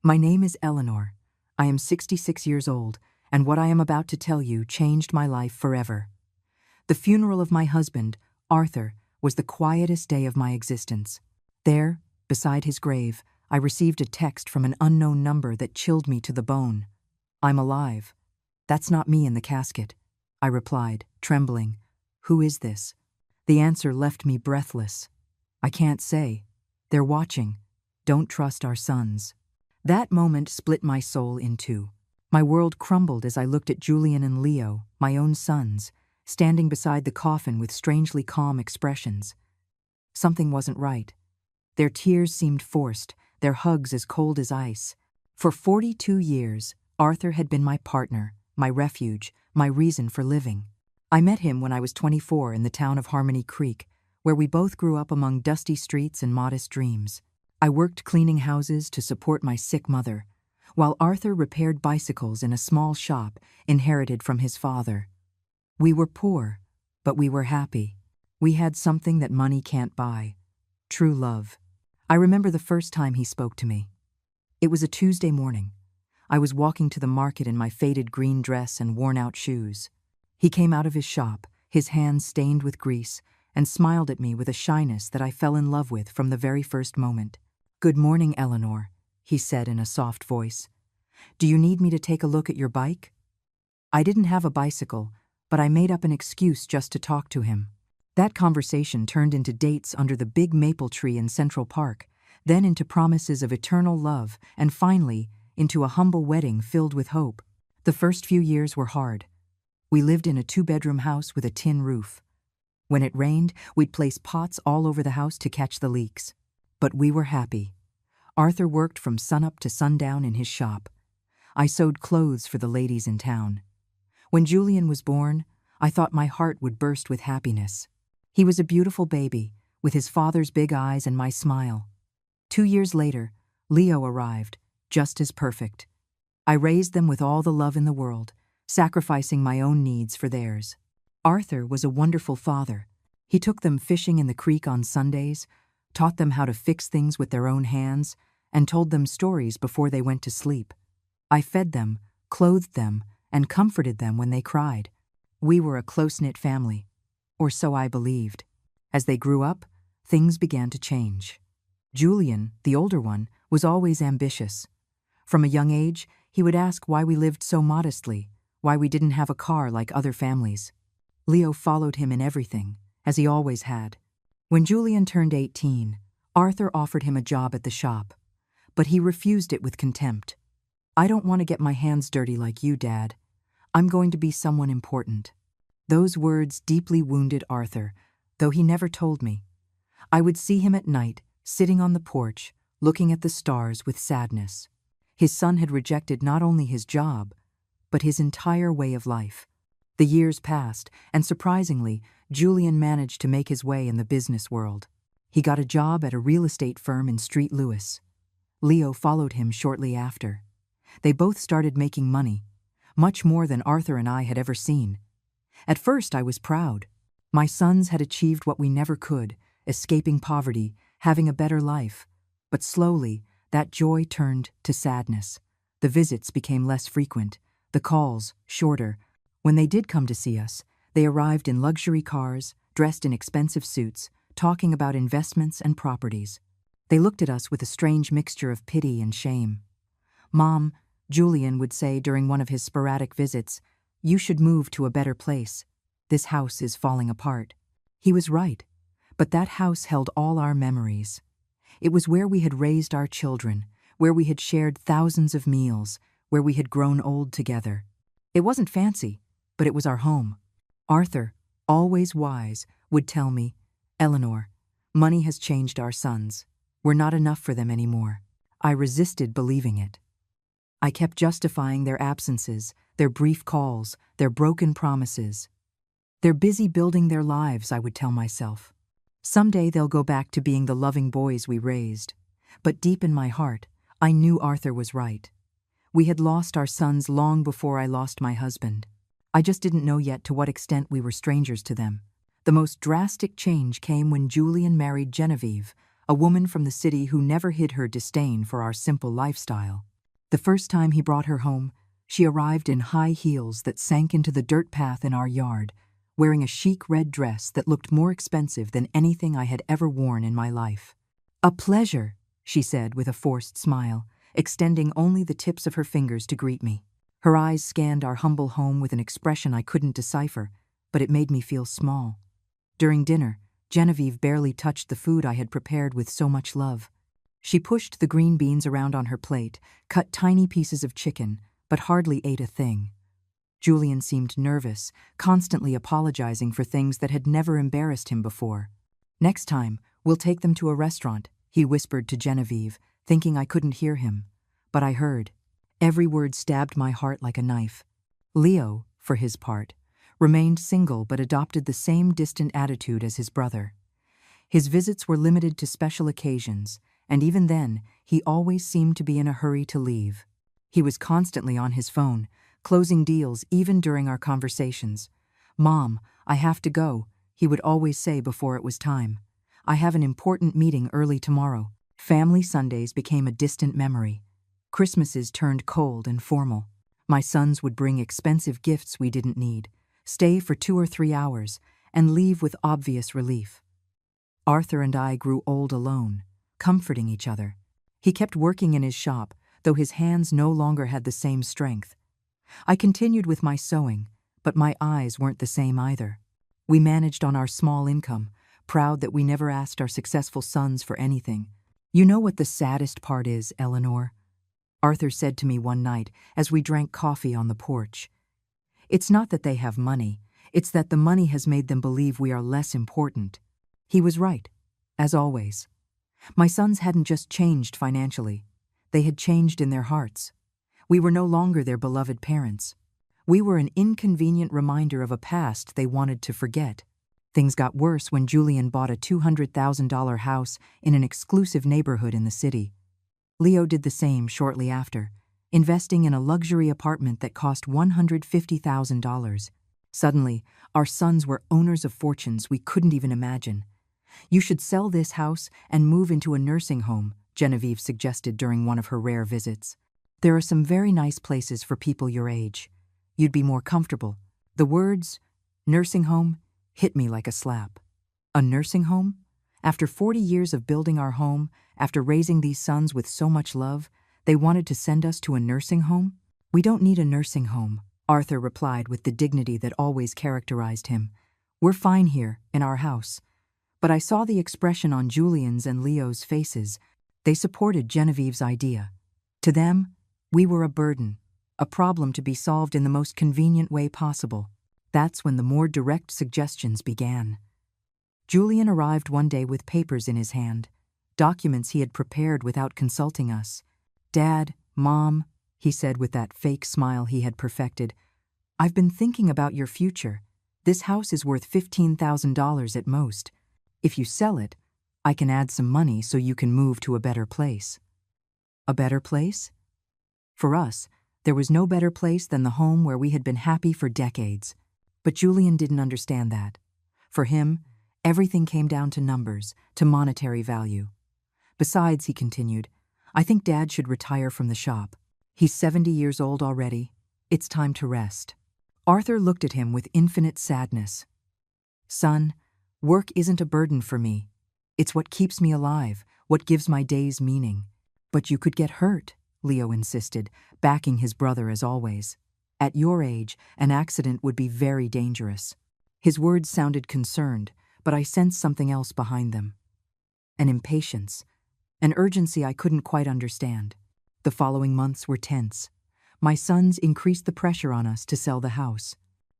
My name is Eleanor. I am 66 years old, and what I am about to tell you changed my life forever. The funeral of my husband, Arthur, was the quietest day of my existence. There, beside his grave, I received a text from an unknown number that chilled me to the bone. "I'm alive. That's not me in the casket," I replied, trembling. "Who is this?" The answer left me breathless. "I can't say. They're watching. Don't trust our sons." That moment split my soul in two. My world crumbled as I looked at Julian and Leo, my own sons, standing beside the coffin with strangely calm expressions. Something wasn't right. Their tears seemed forced, their hugs as cold as ice. For 42 years, Arthur had been my partner, my refuge, my reason for living. I met him when I was 24 in the town of Harmony Creek, where we both grew up among dusty streets and modest dreams. I worked cleaning houses to support my sick mother, while Arthur repaired bicycles in a small shop inherited from his father. We were poor, but we were happy. We had something that money can't buy: true love. I remember the first time he spoke to me. It was a Tuesday morning. I was walking to the market in my faded green dress and worn-out shoes. He came out of his shop, his hands stained with grease, and smiled at me with a shyness that I fell in love with from the very first moment. "Good morning, Eleanor," he said in a soft voice. "Do you need me to take a look at your bike?" I didn't have a bicycle, but I made up an excuse just to talk to him. That conversation turned into dates under the big maple tree in Central Park, then into promises of eternal love, and finally, into a humble wedding filled with hope. The first few years were hard. We lived in a 2-bedroom house with a tin roof. When it rained, we'd place pots all over the house to catch the leaks. But we were happy. Arthur worked from sunup to sundown in his shop. I sewed clothes for the ladies in town. When Julian was born, I thought my heart would burst with happiness. He was a beautiful baby, with his father's big eyes and my smile. 2 years later, Leo arrived, just as perfect. I raised them with all the love in the world, sacrificing my own needs for theirs. Arthur was a wonderful father. He took them fishing in the creek on Sundays, taught them how to fix things with their own hands, and told them stories before they went to sleep. I fed them, clothed them, and comforted them when they cried. We were a close-knit family, or so I believed. As they grew up, things began to change. Julian, the older one, was always ambitious. From a young age, he would ask why we lived so modestly, why we didn't have a car like other families. Leo followed him in everything, as he always had. When Julian turned 18, Arthur offered him a job at the shop, but he refused it with contempt. "I don't want to get my hands dirty like you, Dad. I'm going to be someone important." Those words deeply wounded Arthur, though he never told me. I would see him at night, sitting on the porch, looking at the stars with sadness. His son had rejected not only his job, but his entire way of life. The years passed, and surprisingly, Julian managed to make his way in the business world. He got a job at a real estate firm in Street Louis. Leo followed him shortly after. They both started making money, much more than Arthur and I had ever seen. At first, I was proud. My sons had achieved what we never could, escaping poverty, having a better life. But slowly, that joy turned to sadness. The visits became less frequent, the calls shorter. When they did come to see us, they arrived in luxury cars, dressed in expensive suits, talking about investments and properties. They looked at us with a strange mixture of pity and shame. "Mom," Julian would say during one of his sporadic visits, "you should move to a better place. This house is falling apart." He was right, but that house held all our memories. It was where we had raised our children, where we had shared thousands of meals, where we had grown old together. It wasn't fancy, but it was our home. Arthur, always wise, would tell me, "Eleanor, money has changed our sons. We're not enough for them anymore." I resisted believing it. I kept justifying their absences, their brief calls, their broken promises. "They're busy building their lives," I would tell myself. "Someday they'll go back to being the loving boys we raised." But deep in my heart, I knew Arthur was right. We had lost our sons long before I lost my husband. I just didn't know yet to what extent we were strangers to them. The most drastic change came when Julian married Genevieve, a woman from the city who never hid her disdain for our simple lifestyle. The first time he brought her home, she arrived in high heels that sank into the dirt path in our yard, wearing a chic red dress that looked more expensive than anything I had ever worn in my life. "A pleasure," she said with a forced smile, extending only the tips of her fingers to greet me. Her eyes scanned our humble home with an expression I couldn't decipher, but it made me feel small. During dinner, Genevieve barely touched the food I had prepared with so much love. She pushed the green beans around on her plate, cut tiny pieces of chicken, but hardly ate a thing. Julian seemed nervous, constantly apologizing for things that had never embarrassed him before. "Next time, we'll take them to a restaurant," he whispered to Genevieve, thinking I couldn't hear him. But I heard. Every word stabbed my heart like a knife. Leo, for his part, remained single but adopted the same distant attitude as his brother. His visits were limited to special occasions, and even then, he always seemed to be in a hurry to leave. He was constantly on his phone, closing deals even during our conversations. "Mom, I have to go," he would always say before it was time. "I have an important meeting early tomorrow." Family Sundays became a distant memory. Christmases turned cold and formal. My sons would bring expensive gifts we didn't need, stay for 2 or 3 hours, and leave with obvious relief. Arthur and I grew old alone, comforting each other. He kept working in his shop, though his hands no longer had the same strength. I continued with my sewing, but my eyes weren't the same either. We managed on our small income, proud that we never asked our successful sons for anything. "You know what the saddest part is, Eleanor?" Arthur said to me one night as we drank coffee on the porch. "It's not that they have money, it's that the money has made them believe we are less important." He was right, as always. My sons hadn't just changed financially, they had changed in their hearts. We were no longer their beloved parents. We were an inconvenient reminder of a past they wanted to forget. Things got worse when Julian bought a $200,000 house in an exclusive neighborhood in the city. Leo did the same shortly after, investing in a luxury apartment that cost $150,000. Suddenly, our sons were owners of fortunes we couldn't even imagine. "You should sell this house and move into a nursing home," Genevieve suggested during one of her rare visits. "There are some very nice places for people your age. You'd be more comfortable." The words, nursing home, hit me like a slap. A nursing home? After 40 years of building our home, after raising these sons with so much love, they wanted to send us to a nursing home? "We don't need a nursing home," Arthur replied with the dignity that always characterized him. "We're fine here, in our house." But I saw the expression on Julian's and Leo's faces. They supported Genevieve's idea. To them, we were a burden, a problem to be solved in the most convenient way possible. That's when the more direct suggestions began. Julian arrived one day with papers in his hand, documents he had prepared without consulting us. "Dad, Mom," he said with that fake smile he had perfected, "I've been thinking about your future. This house is worth $15,000 at most. If you sell it, I can add some money so you can move to a better place." A better place? For us, there was no better place than the home where we had been happy for decades. But Julian didn't understand that. For him, everything came down to numbers, to monetary value. "Besides," he continued, "I think Dad should retire from the shop. He's 70 years old already. It's time to rest." Arthur looked at him with infinite sadness. "Son, work isn't a burden for me. It's what keeps me alive, what gives my days meaning." "But you could get hurt," Leo insisted, backing his brother as always. "At your age, an accident would be very dangerous." His words sounded concerned, but I sensed something else behind them. An impatience, an urgency I couldn't quite understand. The following months were tense. My sons increased the pressure on us to sell the house.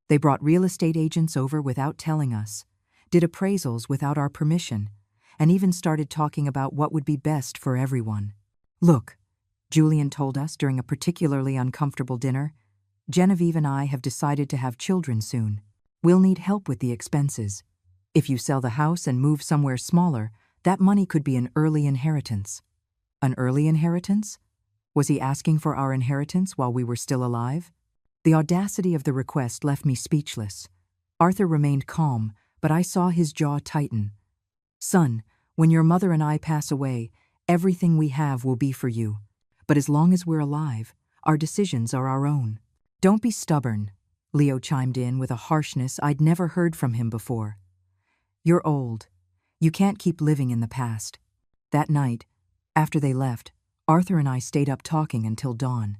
They brought real estate agents over without telling us, did appraisals without our permission, and even started talking about what would be best for everyone. "Look," Julian told us during a particularly uncomfortable dinner, "Genevieve and I have decided to have children soon. We'll need help with the expenses. If you sell the house and move somewhere smaller, that money could be an early inheritance." An early inheritance? Was he asking for our inheritance while we were still alive? The audacity of the request left me speechless. Arthur remained calm, but I saw his jaw tighten. "Son, when your mother and I pass away, everything we have will be for you. But as long as we're alive, our decisions are our own. Don't be stubborn, Leo chimed in with a harshness I'd never heard from him before. You're old. You can't keep living in the past. That night, after they left, Arthur and I stayed up talking until dawn.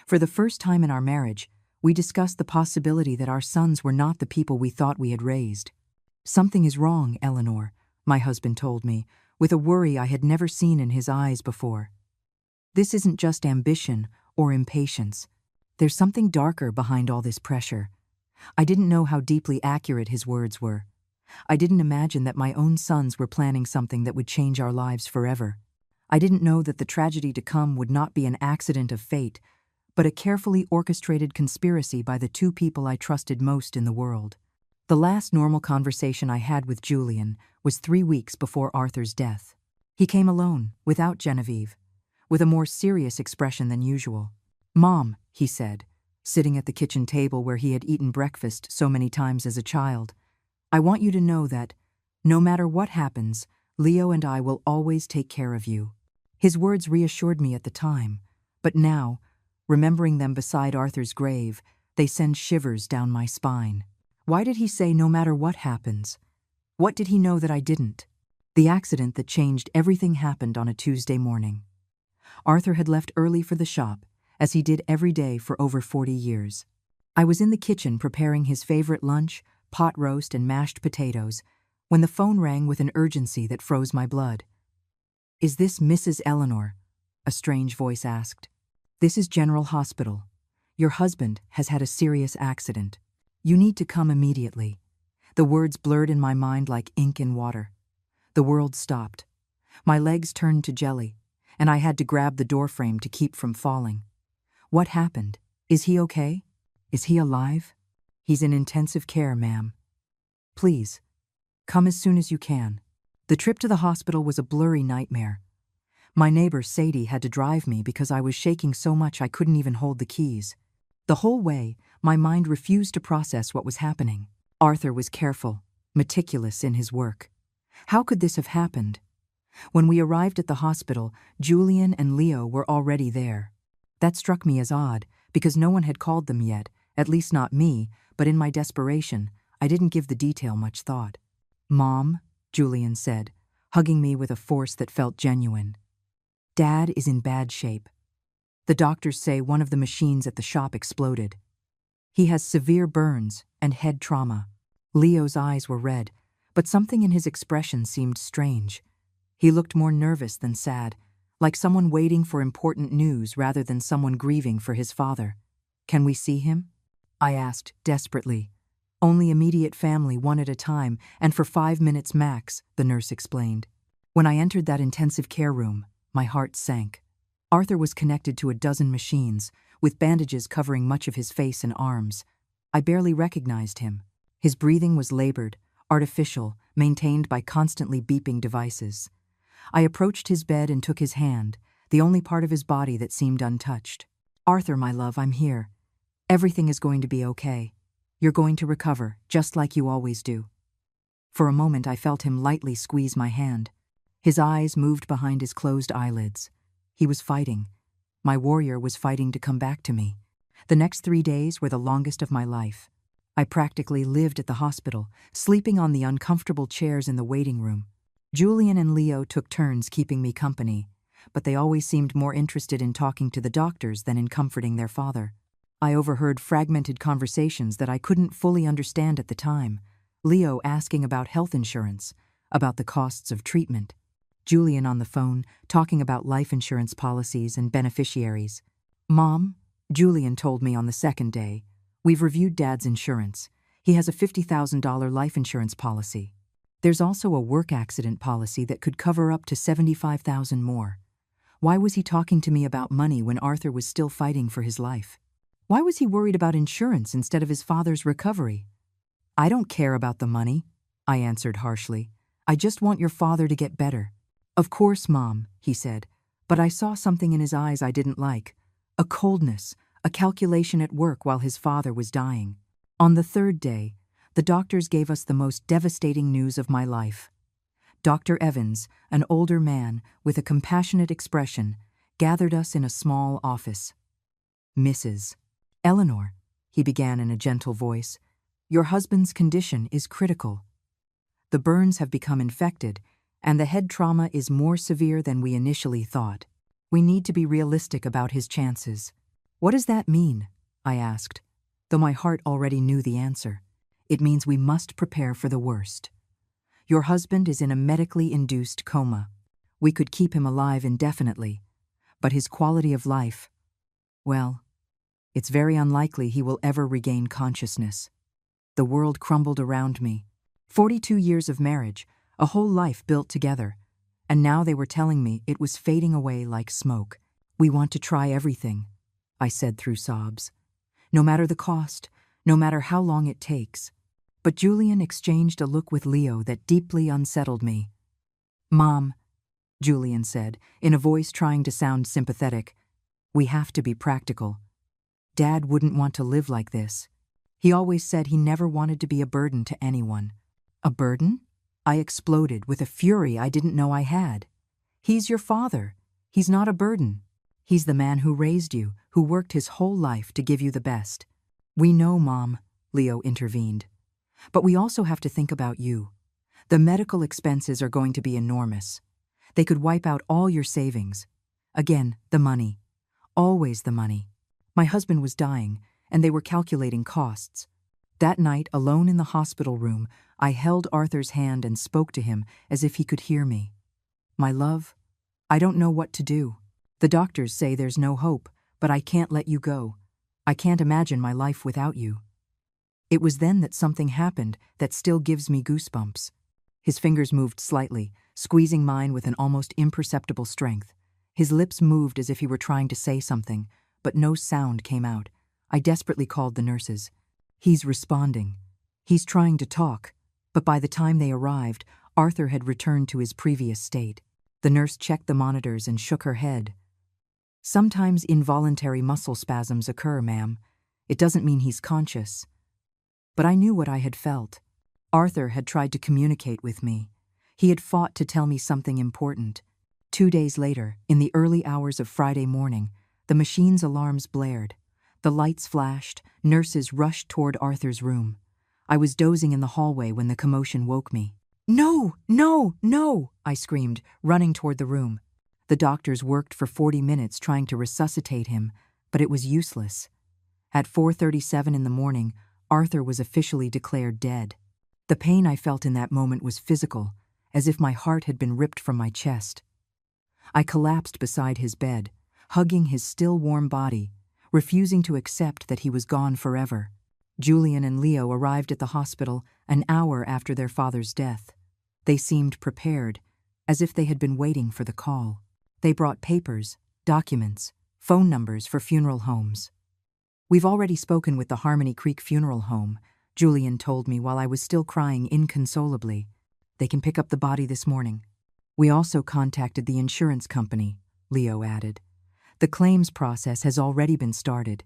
For the first time in our marriage, we discussed the possibility that our sons were not the people we thought we had raised. Something is wrong, Eleanor, my husband told me, with a worry I had never seen in his eyes before. This isn't just ambition or impatience. There's something darker behind all this pressure. I didn't know how deeply accurate his words were. I didn't imagine that my own sons were planning something that would change our lives forever. I didn't know that the tragedy to come would not be an accident of fate, but a carefully orchestrated conspiracy by the two people I trusted most in the world. The last normal conversation I had with Julian was 3 weeks before Arthur's death. He came alone, without Genevieve, with a more serious expression than usual. "Mom," he said, sitting at the kitchen table where he had eaten breakfast so many times as a child, "I want you to know that, no matter what happens, Leo and I will always take care of you." His words reassured me at the time, but now, remembering them beside Arthur's grave, they send shivers down my spine. Why did he say no matter what happens? What did he know that I didn't? The accident that changed everything happened on a Tuesday morning. Arthur had left early for the shop, as he did every day for over 40 years. I was in the kitchen preparing his favorite lunch, pot roast and mashed potatoes, when the phone rang with an urgency that froze my blood. "Is this Mrs. Eleanor?" a strange voice asked. "This is General Hospital. Your husband has had a serious accident. You need to come immediately." The words blurred in my mind like ink in water. The world stopped. My legs turned to jelly, and I had to grab the doorframe to keep from falling. What happened? Is he okay? Is he alive? "He's in intensive care, ma'am. Please, come as soon as you can." The trip to the hospital was a blurry nightmare. My neighbor Sadie had to drive me because I was shaking so much I couldn't even hold the keys. The whole way, my mind refused to process what was happening. Arthur was careful, meticulous in his work. How could this have happened? When we arrived at the hospital, Julian and Leo were already there. That struck me as odd, because no one had called them yet, at least not me, but in my desperation, I didn't give the detail much thought. "Mom," Julian said, hugging me with a force that felt genuine. "Dad is in bad shape. The doctors say one of the machines at the shop exploded. He has severe burns and head trauma." Leo's eyes were red, but something in his expression seemed strange. He looked more nervous than sad, like someone waiting for important news rather than someone grieving for his father. "Can we see him?" I asked desperately. "Only immediate family, one at a time, and for 5 minutes max," the nurse explained. When I entered that intensive care room, my heart sank. Arthur was connected to a dozen machines, with bandages covering much of his face and arms. I barely recognized him. His breathing was labored, artificial, maintained by constantly beeping devices. I approached his bed and took his hand, the only part of his body that seemed untouched. "Arthur, my love, I'm here. Everything is going to be okay. You're going to recover, just like you always do." For a moment I felt him lightly squeeze my hand. His eyes moved behind his closed eyelids. He was fighting. My warrior was fighting to come back to me. The next 3 days were the longest of my life. I practically lived at the hospital, sleeping on the uncomfortable chairs in the waiting room. Julian and Leo took turns keeping me company, but they always seemed more interested in talking to the doctors than in comforting their father. I overheard fragmented conversations that I couldn't fully understand at the time. Leo asking about health insurance, about the costs of treatment. Julian on the phone, talking about life insurance policies and beneficiaries. "Mom," Julian told me on the second day, "we've reviewed Dad's insurance. He has a $50,000 life insurance policy. There's also a work accident policy that could cover up to $75,000 more. Why was he talking to me about money when Arthur was still fighting for his life? Why was he worried about insurance instead of his father's recovery?" "I don't care about the money," I answered harshly. "I just want your father to get better." "Of course, Mom," he said, but I saw something in his eyes I didn't like. A coldness, a calculation at work while his father was dying. On the third day, the doctors gave us the most devastating news of my life. Dr. Evans, an older man with a compassionate expression, gathered us in a small office. "Mrs. Eleanor," he began in a gentle voice, "your husband's condition is critical. The burns have become infected, and the head trauma is more severe than we initially thought. We need to be realistic about his chances." "What does that mean?" I asked, though my heart already knew the answer. "It means we must prepare for the worst. Your husband is in a medically induced coma. We could keep him alive indefinitely, but his quality of life, well, it's very unlikely he will ever regain consciousness." The world crumbled around me. 42 years of marriage, a whole life built together, and now they were telling me it was fading away like smoke. "We want to try everything," I said through sobs. "No matter the cost, no matter how long it takes." But Julian exchanged a look with Leo that deeply unsettled me. "Mom," Julian said, in a voice trying to sound sympathetic, "we have to be practical. Dad wouldn't want to live like this. He always said he never wanted to be a burden to anyone." "A burden?" I exploded with a fury I didn't know I had. "He's your father. He's not a burden. He's the man who raised you, who worked his whole life to give you the best." "We know, Mom," Leo intervened. "But we also have to think about you. The medical expenses are going to be enormous. They could wipe out all your savings. Again, the money. Always the money. My husband was dying, and they were calculating costs. That night, alone in the hospital room, I held Arthur's hand and spoke to him as if he could hear me. "My love, I don't know what to do. The doctors say there's no hope, but I can't let you go. I can't imagine my life without you." It was then that something happened that still gives me goosebumps. His fingers moved slightly, squeezing mine with an almost imperceptible strength. His lips moved as if he were trying to say something, but no sound came out. I desperately called the nurses. "He's responding. He's trying to talk." But by the time they arrived, Arthur had returned to his previous state. The nurse checked the monitors and shook her head. "Sometimes involuntary muscle spasms occur, ma'am. It doesn't mean he's conscious." But I knew what I had felt. Arthur had tried to communicate with me. He had fought to tell me something important. 2 days later, in the early hours of Friday morning, the machine's alarms blared. The lights flashed, nurses rushed toward Arthur's room. I was dozing in the hallway when the commotion woke me. "No, no, no!" I screamed, running toward the room. The doctors worked for 40 minutes trying to resuscitate him, but it was useless. At 4:37 in the morning, Arthur was officially declared dead. The pain I felt in that moment was physical, as if my heart had been ripped from my chest. I collapsed beside his bed, hugging his still warm body, refusing to accept that he was gone forever. Julian and Leo arrived at the hospital an hour after their father's death. They seemed prepared, as if they had been waiting for the call. They brought papers, documents, phone numbers for funeral homes. "We've already spoken with the Harmony Creek Funeral Home," Julian told me while I was still crying inconsolably. "They can pick up the body this morning." "We also contacted the insurance company," Leo added. "The claims process has already been started."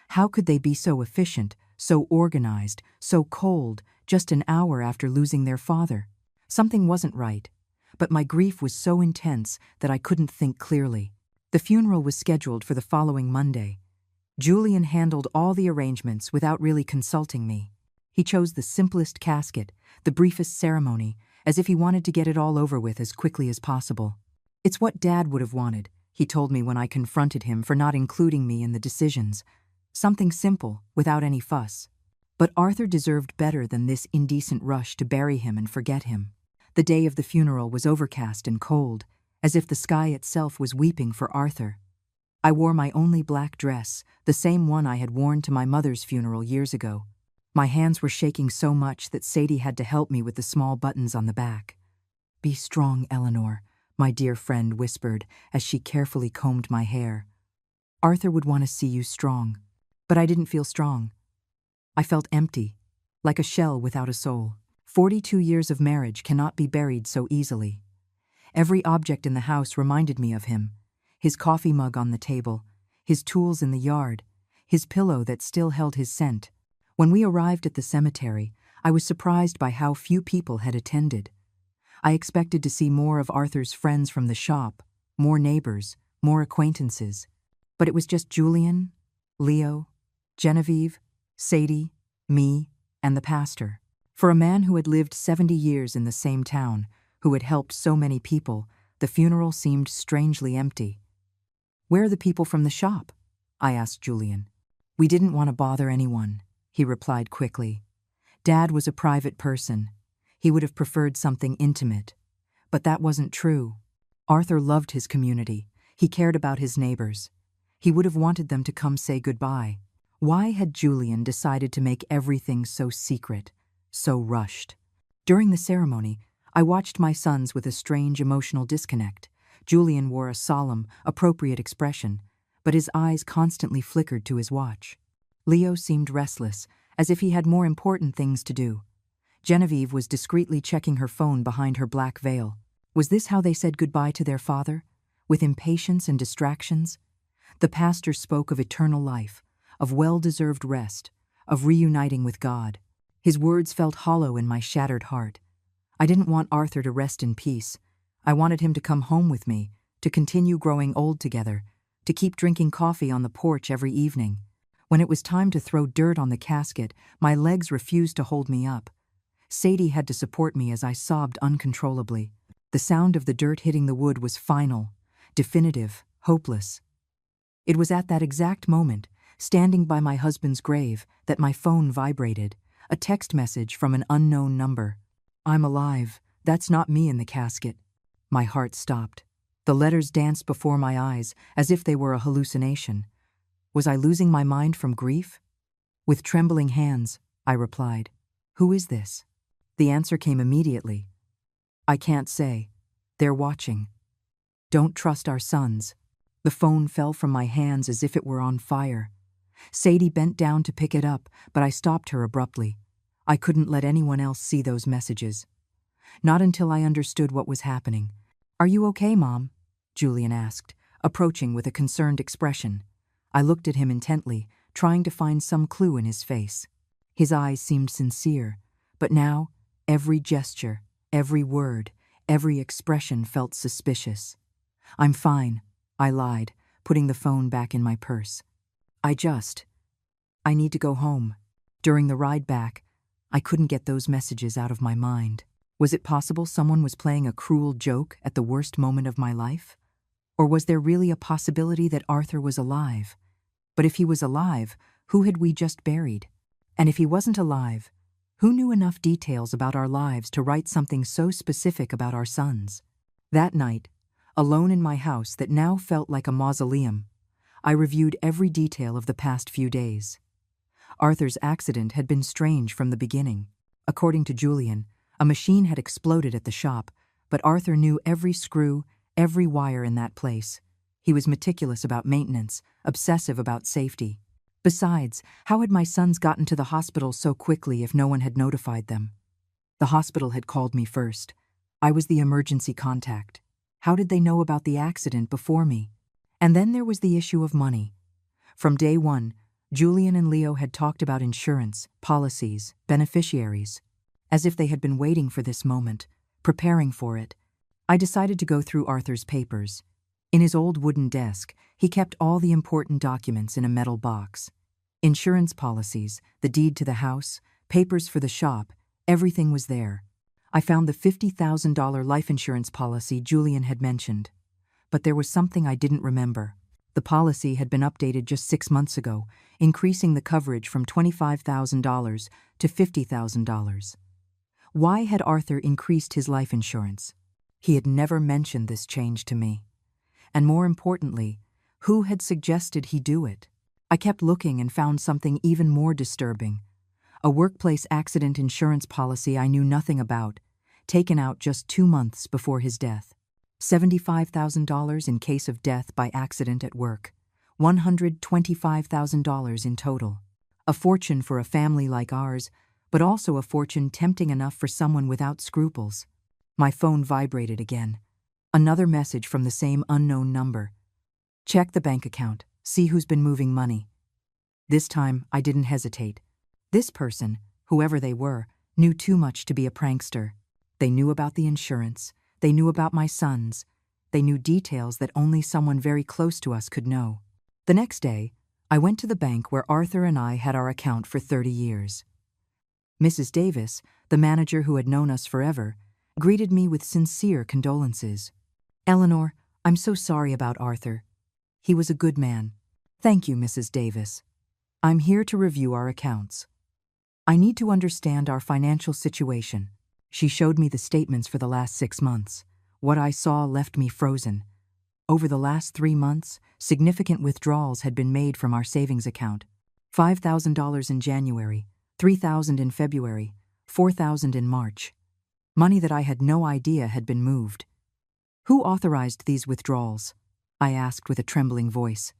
How could they be so efficient, so organized, so cold, just an hour after losing their father? Something wasn't right, but my grief was so intense that I couldn't think clearly. The funeral was scheduled for the following Monday. Julian handled all the arrangements without really consulting me. He chose the simplest casket, the briefest ceremony, as if he wanted to get it all over with as quickly as possible. "It's what Dad would have wanted," he told me when I confronted him for not including me in the decisions. "Something simple, without any fuss." But Arthur deserved better than this indecent rush to bury him and forget him. The day of the funeral was overcast and cold, as if the sky itself was weeping for Arthur. I wore my only black dress, the same one I had worn to my mother's funeral years ago. My hands were shaking so much that Sadie had to help me with the small buttons on the back. "Be strong, Eleanor," my dear friend whispered as she carefully combed my hair. "Arthur would want to see you strong." But I didn't feel strong. I felt empty, like a shell without a soul. 42 years of marriage cannot be buried so easily. Every object in the house reminded me of him. His coffee mug on the table, his tools in the yard, his pillow that still held his scent. When we arrived at the cemetery, I was surprised by how few people had attended. I expected to see more of Arthur's friends from the shop, more neighbors, more acquaintances. But it was just Julian, Leo, Genevieve, Sadie, me, and the pastor. For a man who had lived 70 years in the same town, who had helped so many people, the funeral seemed strangely empty. "Where are the people from the shop?" I asked Julian. "We didn't want to bother anyone," he replied quickly. "Dad was a private person. He would have preferred something intimate. But that wasn't true. Arthur loved his community. He cared about his neighbors. He would have wanted them to come say goodbye. Why had Julian decided to make everything so secret, so rushed? During the ceremony, I watched my sons with a strange emotional disconnect. Julian wore a solemn, appropriate expression, but his eyes constantly flickered to his watch. Leo seemed restless, as if he had more important things to do. Genevieve was discreetly checking her phone behind her black veil. Was this how they said goodbye to their father? With impatience and distractions? The pastor spoke of eternal life, of well-deserved rest, of reuniting with God. His words felt hollow in my shattered heart. I didn't want Arthur to rest in peace. I wanted him to come home with me, to continue growing old together, to keep drinking coffee on the porch every evening. When it was time to throw dirt on the casket, my legs refused to hold me up. Sadie had to support me as I sobbed uncontrollably. The sound of the dirt hitting the wood was final, definitive, hopeless. It was at that exact moment, standing by my husband's grave, that my phone vibrated, a text message from an unknown number. "I'm alive. That's not me in the casket." My heart stopped. The letters danced before my eyes, as if they were a hallucination. Was I losing my mind from grief? With trembling hands, I replied, "Who is this?" The answer came immediately. "I can't say. They're watching. Don't trust our sons." The phone fell from my hands as if it were on fire. Sadie bent down to pick it up, but I stopped her abruptly. I couldn't let anyone else see those messages. Not until I understood what was happening. "Are you okay, Mom?" Julian asked, approaching with a concerned expression. I looked at him intently, trying to find some clue in his face. His eyes seemed sincere, but now, every gesture, every word, every expression felt suspicious. "I'm fine," I lied, putting the phone back in my purse. I need to go home." During the ride back, I couldn't get those messages out of my mind. Was it possible someone was playing a cruel joke at the worst moment of my life? Or was there really a possibility that Arthur was alive? But if he was alive, who had we just buried? And if he wasn't alive, who knew enough details about our lives to write something so specific about our sons? That night, alone in my house that now felt like a mausoleum, I reviewed every detail of the past few days. Arthur's accident had been strange from the beginning. According to Julian, a machine had exploded at the shop, but Arthur knew every screw, every wire in that place. He was meticulous about maintenance, obsessive about safety. Besides, how had my sons gotten to the hospital so quickly if no one had notified them? The hospital had called me first. I was the emergency contact. How did they know about the accident before me? And then there was the issue of money. From day one, Julian and Leo had talked about insurance, policies, beneficiaries, as if they had been waiting for this moment, preparing for it. I decided to go through Arthur's papers. In his old wooden desk, he kept all the important documents in a metal box. Insurance policies, the deed to the house, papers for the shop, everything was there. I found the $50,000 life insurance policy Julian had mentioned. But there was something I didn't remember. The policy had been updated just 6 months ago, increasing the coverage from $25,000 to $50,000. Why had Arthur increased his life insurance? He had never mentioned this change to me. And more importantly, who had suggested he do it? I kept looking and found something even more disturbing. A workplace accident insurance policy I knew nothing about, taken out just 2 months before his death. $75,000 in case of death by accident at work. $125,000 in total. A fortune for a family like ours, but also a fortune tempting enough for someone without scruples. My phone vibrated again. Another message from the same unknown number. "Check the bank account. See who's been moving money." This time, I didn't hesitate. This person, whoever they were, knew too much to be a prankster. They knew about the insurance. They knew about my sons. They knew details that only someone very close to us could know. The next day, I went to the bank where Arthur and I had our account for 30 years. Mrs. Davis, the manager who had known us forever, greeted me with sincere condolences. "Eleanor, I'm so sorry about Arthur. He was a good man." "Thank you, Mrs. Davis. I'm here to review our accounts. I need to understand our financial situation." She showed me the statements for the last 6 months. What I saw left me frozen. Over the last 3 months, significant withdrawals had been made from our savings account. $5,000 in January, $3,000 in February, $4,000 in March. Money that I had no idea had been moved. "Who authorized these withdrawals?" I asked with a trembling voice.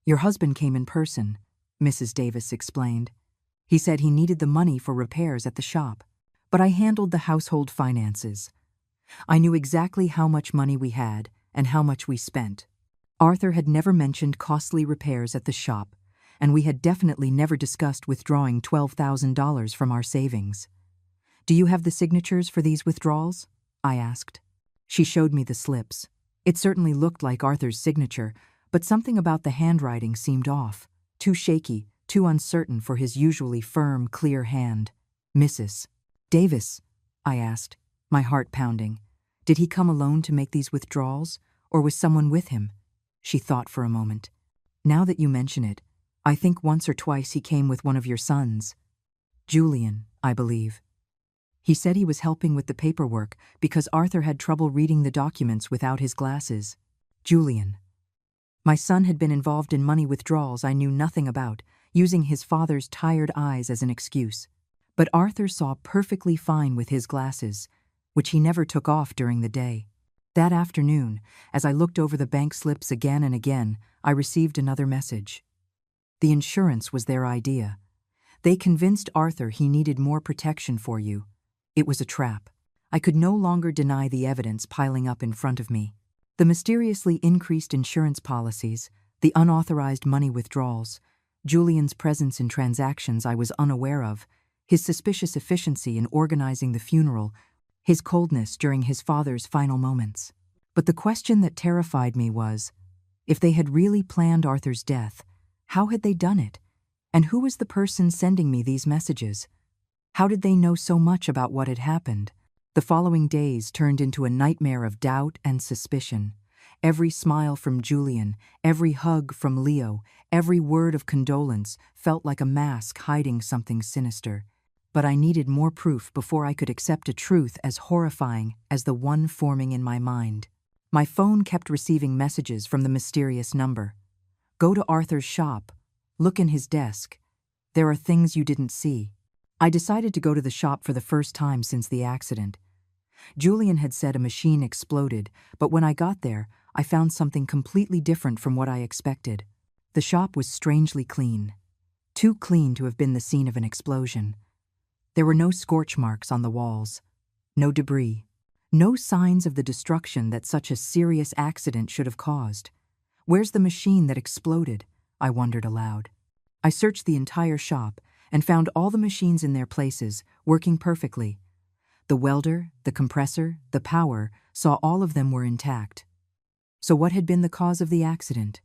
"Your husband came in person," Mrs. Davis explained. "He said he needed the money for repairs at the shop, but I handled the household finances. I knew exactly how much money we had and how much we spent. Arthur had never mentioned costly repairs at the shop, and we had definitely never discussed withdrawing $12,000 from our savings." "Do you have the signatures for these withdrawals?" I asked. She showed me the slips. It certainly looked like Arthur's signature, but something about the handwriting seemed off, too shaky, too uncertain for his usually firm, clear hand. "Mrs. Davis," I asked, my heart pounding, "did he come alone to make these withdrawals, or was someone with him?" She thought for a moment. "Now that you mention it, I think once or twice he came with one of your sons. Julian, I believe. He said he was helping with the paperwork because Arthur had trouble reading the documents without his glasses." Julian. My son had been involved in money withdrawals I knew nothing about, using his father's tired eyes as an excuse. But Arthur saw perfectly fine with his glasses, which he never took off during the day. That afternoon, as I looked over the bank slips again and again, I received another message. The insurance was their idea. They convinced Arthur he needed more protection for you. It was a trap. I could no longer deny the evidence piling up in front of me. The mysteriously increased insurance policies, the unauthorized money withdrawals, Julian's presence in transactions I was unaware of, his suspicious efficiency in organizing the funeral, his coldness during his father's final moments. But the question that terrified me was, if they had really planned Arthur's death, how had they done it? And who was the person sending me these messages? How did they know so much about what had happened? The following days turned into a nightmare of doubt and suspicion. Every smile from Julian, every hug from Leo, every word of condolence felt like a mask hiding something sinister. But I needed more proof before I could accept a truth as horrifying as the one forming in my mind. My phone kept receiving messages from the mysterious number. "Go to Arthur's shop. Look in his desk. There are things you didn't see." I decided to go to the shop for the first time since the accident. Julian had said a machine exploded, but when I got there, I found something completely different from what I expected. The shop was strangely clean. Too clean to have been the scene of an explosion. There were no scorch marks on the walls, no debris, no signs of the destruction that such a serious accident should have caused. "Where's the machine that exploded?" I wondered aloud. I searched the entire shop and found all the machines in their places, working perfectly. The welder, the compressor, the power, saw all of them were intact. So what had been the cause of the accident?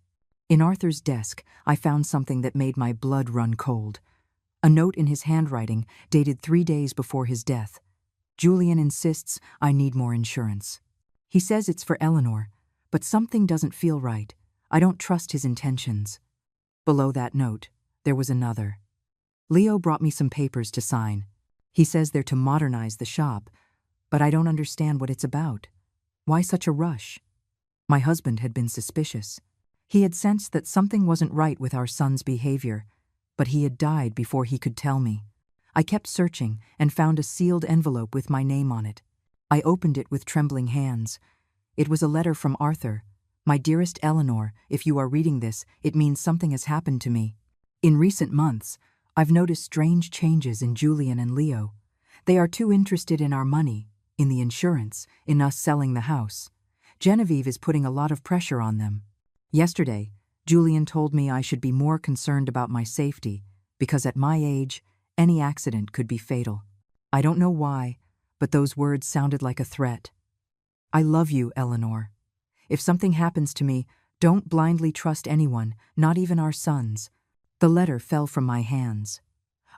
In Arthur's desk, I found something that made my blood run cold. A note in his handwriting, dated 3 days before his death. "Julian insists I need more insurance. He says it's for Eleanor, but something doesn't feel right. I don't trust his intentions." Below that note, there was another. "Leo brought me some papers to sign. He says they're to modernize the shop, but I don't understand what it's about. Why such a rush?" My husband had been suspicious. He had sensed that something wasn't right with our son's behavior, but he had died before he could tell me. I kept searching and found a sealed envelope with my name on it. I opened it with trembling hands. It was a letter from Arthur. "My dearest Eleanor, if you are reading this, it means something has happened to me. In recent months, I've noticed strange changes in Julian and Leo. They are too interested in our money, in the insurance, in us selling the house. Genevieve is putting a lot of pressure on them. Yesterday, Julian told me I should be more concerned about my safety, because at my age, any accident could be fatal. I don't know why, but those words sounded like a threat. I love you, Eleanor. If something happens to me, don't blindly trust anyone, not even our sons." The letter fell from my hands.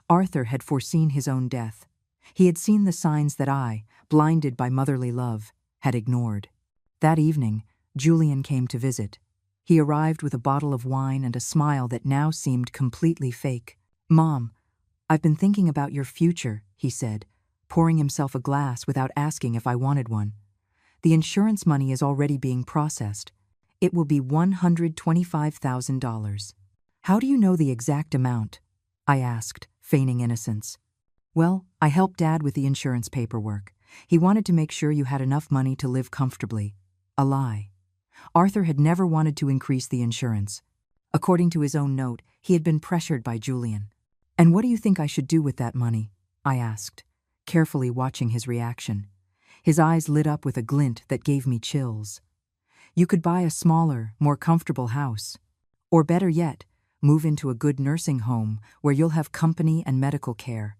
Arthur had foreseen his own death. He had seen the signs that I, blinded by motherly love, had ignored. That evening, Julian came to visit. He arrived with a bottle of wine and a smile that now seemed completely fake. "Mom, I've been thinking about your future," he said, pouring himself a glass without asking if I wanted one. "The insurance money is already being processed. It will be $125,000. "How do you know the exact amount?" I asked, feigning innocence. "Well, I helped Dad with the insurance paperwork. He wanted to make sure you had enough money to live comfortably." A lie. Arthur had never wanted to increase the insurance. According to his own note, he had been pressured by Julian. "And what do you think I should do with that money?" I asked, carefully watching his reaction. His eyes lit up with a glint that gave me chills. "You could buy a smaller, more comfortable house. Or better yet, move into a good nursing home where you'll have company and medical care.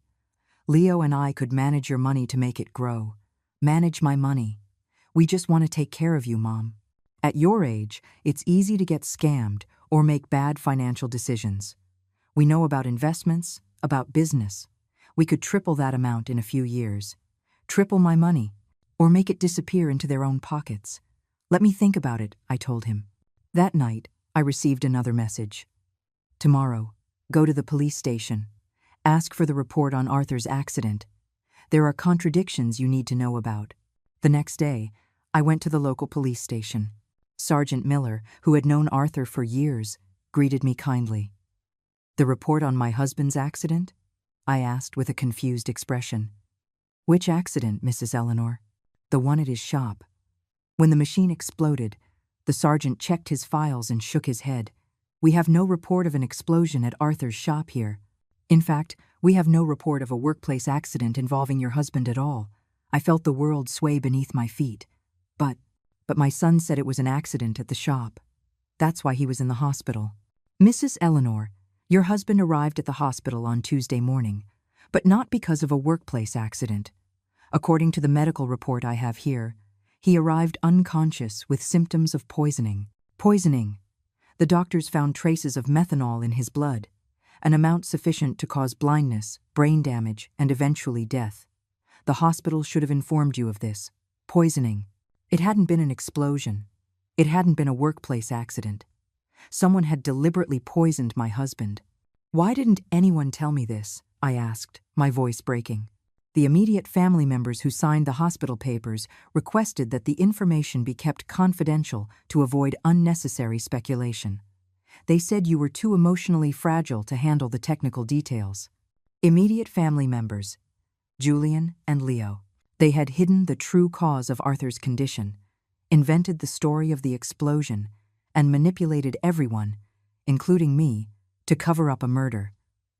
Leo and I could manage your money to make it grow. Manage my money. We just want to take care of you, Mom. At your age, it's easy to get scammed or make bad financial decisions. We know about investments, about business. We could triple that amount in a few years. Triple my money, or make it disappear into their own pockets. Let me think about it," I told him. That night, I received another message. "Tomorrow, go to the police station. Ask for the report on Arthur's accident. There are contradictions you need to know about." The next day, I went to the local police station. Sergeant Miller, who had known Arthur for years, greeted me kindly. "The report on my husband's accident?" I asked with a confused expression. "Which accident, Mrs. Eleanor?" "The one at his shop." When the machine exploded, the sergeant checked his files and shook his head. "We have no report of an explosion at Arthur's shop here. In fact, we have no report of a workplace accident involving your husband at all." I felt the world sway beneath my feet. But my son said it was an accident at the shop. That's why he was in the hospital." "Mrs. Eleanor, your husband arrived at the hospital on Tuesday morning, but not because of a workplace accident. According to the medical report I have here, he arrived unconscious with symptoms of poisoning. Poisoning. The doctors found traces of methanol in his blood, an amount sufficient to cause blindness, brain damage, and eventually death. The hospital should have informed you of this. Poisoning. It hadn't been an explosion. It hadn't been a workplace accident. Someone had deliberately poisoned my husband. Why didn't anyone tell me this?" I asked, my voice breaking. The immediate family members who signed the hospital papers requested that the information be kept confidential to avoid unnecessary speculation. They said you were too emotionally fragile to handle the technical details. Immediate family members, Julian and Leo. They had hidden the true cause of Arthur's condition, invented the story of the explosion, and manipulated everyone, including me, to cover up a murder.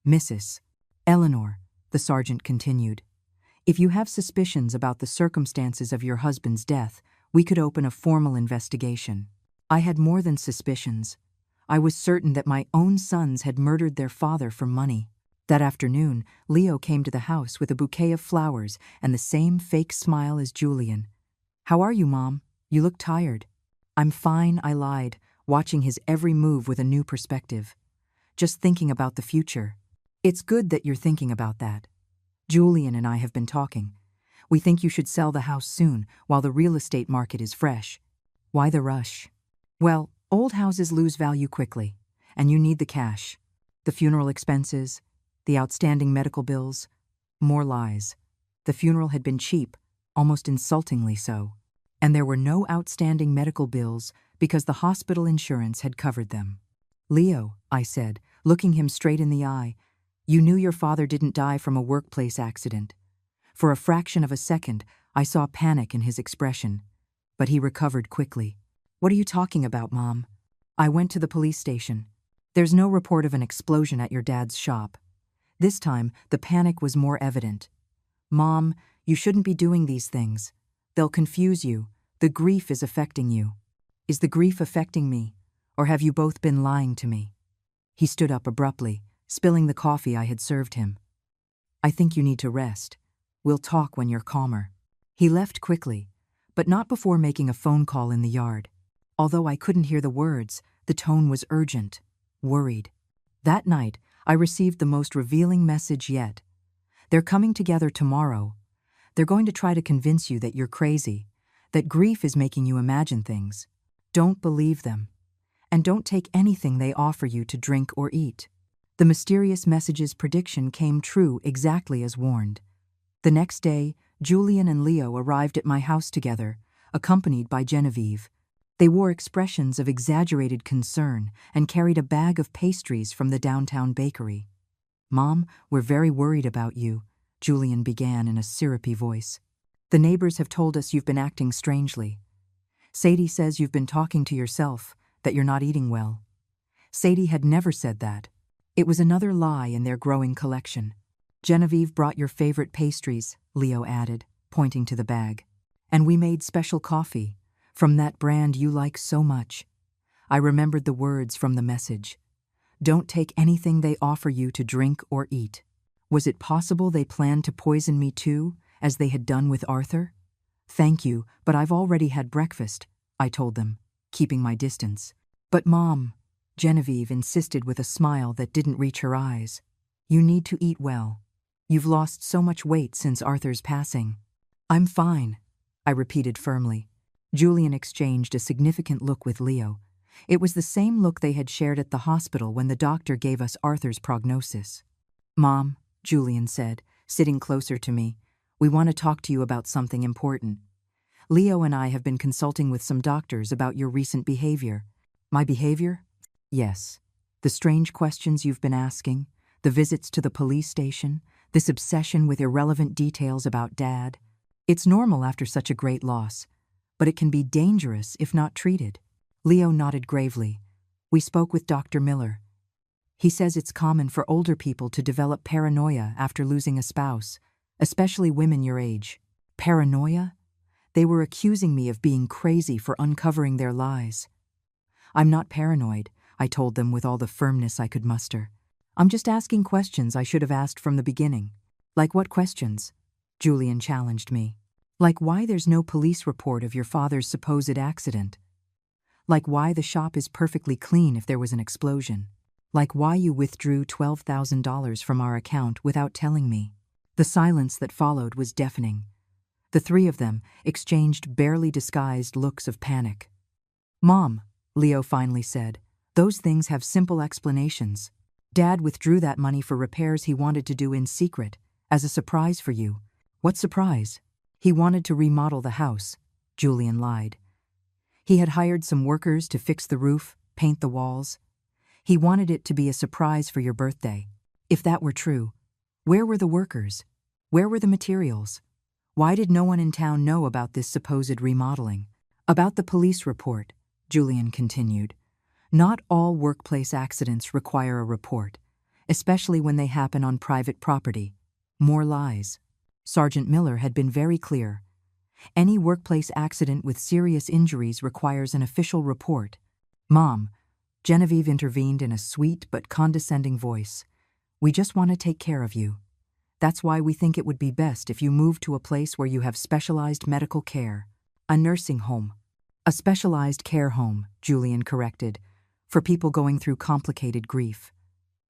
"Mrs. Eleanor," the sergeant continued, "if you have suspicions about the circumstances of your husband's death, we could open a formal investigation." I had more than suspicions. I was certain that my own sons had murdered their father for money. That afternoon, Leo came to the house with a bouquet of flowers and the same fake smile as Julian. "How are you, Mom? You look tired." "I'm fine," I lied, watching his every move with a new perspective. "Just thinking about the future." "It's good that you're thinking about that. Julian and I have been talking. We think you should sell the house soon while the real estate market is fresh." "Why the rush?" "Well, old houses lose value quickly, and you need the cash. The funeral expenses, the outstanding medical bills." More lies. The funeral had been cheap, almost insultingly so. And there were no outstanding medical bills because the hospital insurance had covered them. "Leo," I said, looking him straight in the eye, "you knew your father didn't die from a workplace accident." For a fraction of a second, I saw panic in his expression, but he recovered quickly. "What are you talking about, Mom?" "I went to the police station. There's no report of an explosion at your dad's shop." This time, the panic was more evident. "Mom, you shouldn't be doing these things. They'll confuse you. The grief is affecting you." "Is the grief affecting me, or have you both been lying to me?" He stood up abruptly, spilling the coffee I had served him. "I think you need to rest. We'll talk when you're calmer." He left quickly, but not before making a phone call in the yard. Although I couldn't hear the words, the tone was urgent, worried. That night, I received the most revealing message yet. They're coming together tomorrow. They're going to try to convince you that you're crazy, that grief is making you imagine things. Don't believe them. And don't take anything they offer you to drink or eat. The mysterious message's prediction came true exactly as warned. The next day, Julian and Leo arrived at my house together, accompanied by Genevieve. They wore expressions of exaggerated concern and carried a bag of pastries from the downtown bakery. "Mom, we're very worried about you," Julian began in a syrupy voice. "The neighbors have told us you've been acting strangely. Sadie says you've been talking to yourself, that you're not eating well." Sadie had never said that. It was another lie in their growing collection. "Genevieve brought your favorite pastries," Leo added, pointing to the bag. "And we made special coffee, from that brand you like so much." I remembered the words from the message. "Don't take anything they offer you to drink or eat." Was it possible they planned to poison me too, as they had done with Arthur? "Thank you, but I've already had breakfast," I told them, keeping my distance. "But Mom," Genevieve insisted with a smile that didn't reach her eyes, "you need to eat well. You've lost so much weight since Arthur's passing." "I'm fine," I repeated firmly. Julian exchanged a significant look with Leo. It was the same look they had shared at the hospital when the doctor gave us Arthur's prognosis. "Mom," Julian said, sitting closer to me, "we want to talk to you about something important. Leo and I have been consulting with some doctors about your recent behavior." "My behavior?" "Yes. The strange questions you've been asking, the visits to the police station, this obsession with irrelevant details about Dad. It's normal after such a great loss, but it can be dangerous if not treated." Leo nodded gravely. "We spoke with Dr. Miller. He says it's common for older people to develop paranoia after losing a spouse, especially women your age." "Paranoia?" They were accusing me of being crazy for uncovering their lies. "I'm not paranoid," I told them with all the firmness I could muster. "I'm just asking questions I should have asked from the beginning." "Like what questions?" Julian challenged me. "Like why there's no police report of your father's supposed accident. Like why the shop is perfectly clean if there was an explosion. Like why you withdrew $12,000 from our account without telling me." The silence that followed was deafening. The three of them exchanged barely disguised looks of panic. "Mom," Leo finally said, "those things have simple explanations. Dad withdrew that money for repairs he wanted to do in secret, as a surprise for you." "What surprise?" "He wanted to remodel the house," Julian lied. "He had hired some workers to fix the roof, paint the walls. He wanted it to be a surprise for your birthday." If that were true, where were the workers? Where were the materials? Why did no one in town know about this supposed remodeling? "About the police report," Julian continued. "Not all workplace accidents require a report, especially when they happen on private property." More lies. Sergeant Miller had been very clear. Any workplace accident with serious injuries requires an official report. "Mom," Genevieve intervened in a sweet but condescending voice, "we just want to take care of you. That's why we think it would be best if you moved to a place where you have specialized medical care. A nursing home." "A specialized care home," Julian corrected, "for people going through complicated grief.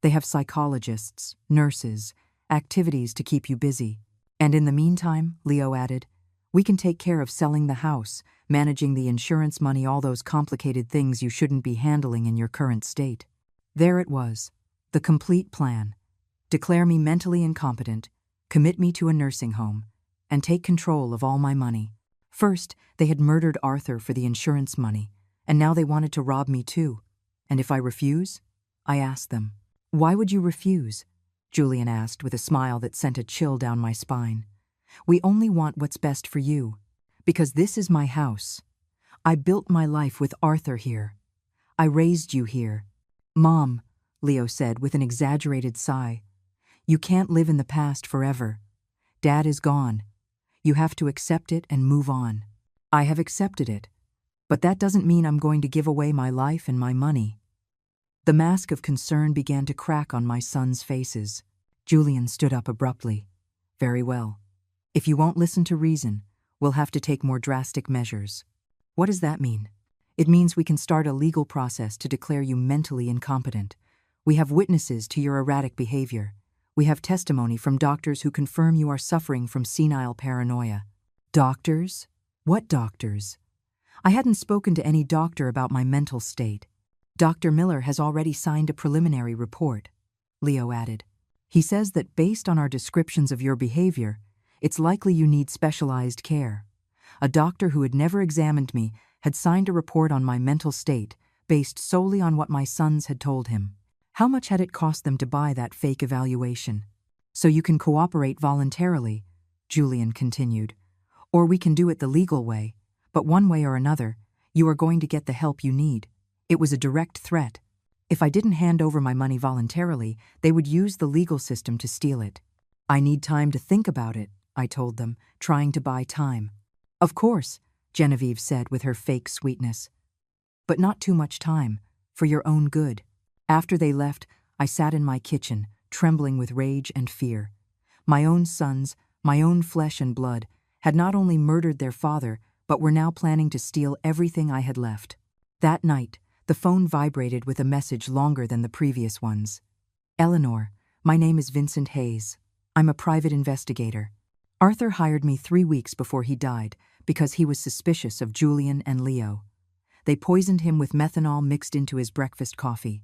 They have psychologists, nurses, activities to keep you busy. And in the meantime," Leo added, "we can take care of selling the house, managing the insurance money, all those complicated things you shouldn't be handling in your current state." There it was, the complete plan. Declare me mentally incompetent, commit me to a nursing home, and take control of all my money. First, they had murdered Arthur for the insurance money, and now they wanted to rob me too. And if I refuse? I asked them. "Why would you refuse?" Julian asked with a smile that sent a chill down my spine. "We only want what's best for you. Because this is my house. I built my life with Arthur here. I raised you here." "Mom," Leo said with an exaggerated sigh, "you can't live in the past forever. Dad is gone. You have to accept it and move on." "I have accepted it, but that doesn't mean I'm going to give away my life and my money." The mask of concern began to crack on my sons' faces. Julian stood up abruptly. "Very well. If you won't listen to reason, we'll have to take more drastic measures." "What does that mean?" It means we can start a legal process to declare you mentally incompetent. We have witnesses to your erratic behavior. We have testimony from doctors who confirm you are suffering from senile paranoia. Doctors? What doctors? I hadn't spoken to any doctor about my mental state. Dr. Miller has already signed a preliminary report, Leo added. He says that based on our descriptions of your behavior, it's likely you need specialized care. A doctor who had never examined me had signed a report on my mental state based solely on what my sons had told him. How much had it cost them to buy that fake evaluation? So you can cooperate voluntarily, Julian continued. Or we can do it the legal way, but one way or another, you are going to get the help you need. It was a direct threat. If I didn't hand over my money voluntarily, they would use the legal system to steal it. I need time to think about it, I told them, trying to buy time. Of course, Genevieve said with her fake sweetness. But not too much time, for your own good. After they left, I sat in my kitchen, trembling with rage and fear. My own sons, my own flesh and blood, had not only murdered their father, but were now planning to steal everything I had left. That night, the phone vibrated with a message longer than the previous ones. Eleanor, my name is Vincent Hayes. I'm a private investigator. Arthur hired me 3 weeks before he died because he was suspicious of Julian and Leo. They poisoned him with methanol mixed into his breakfast coffee.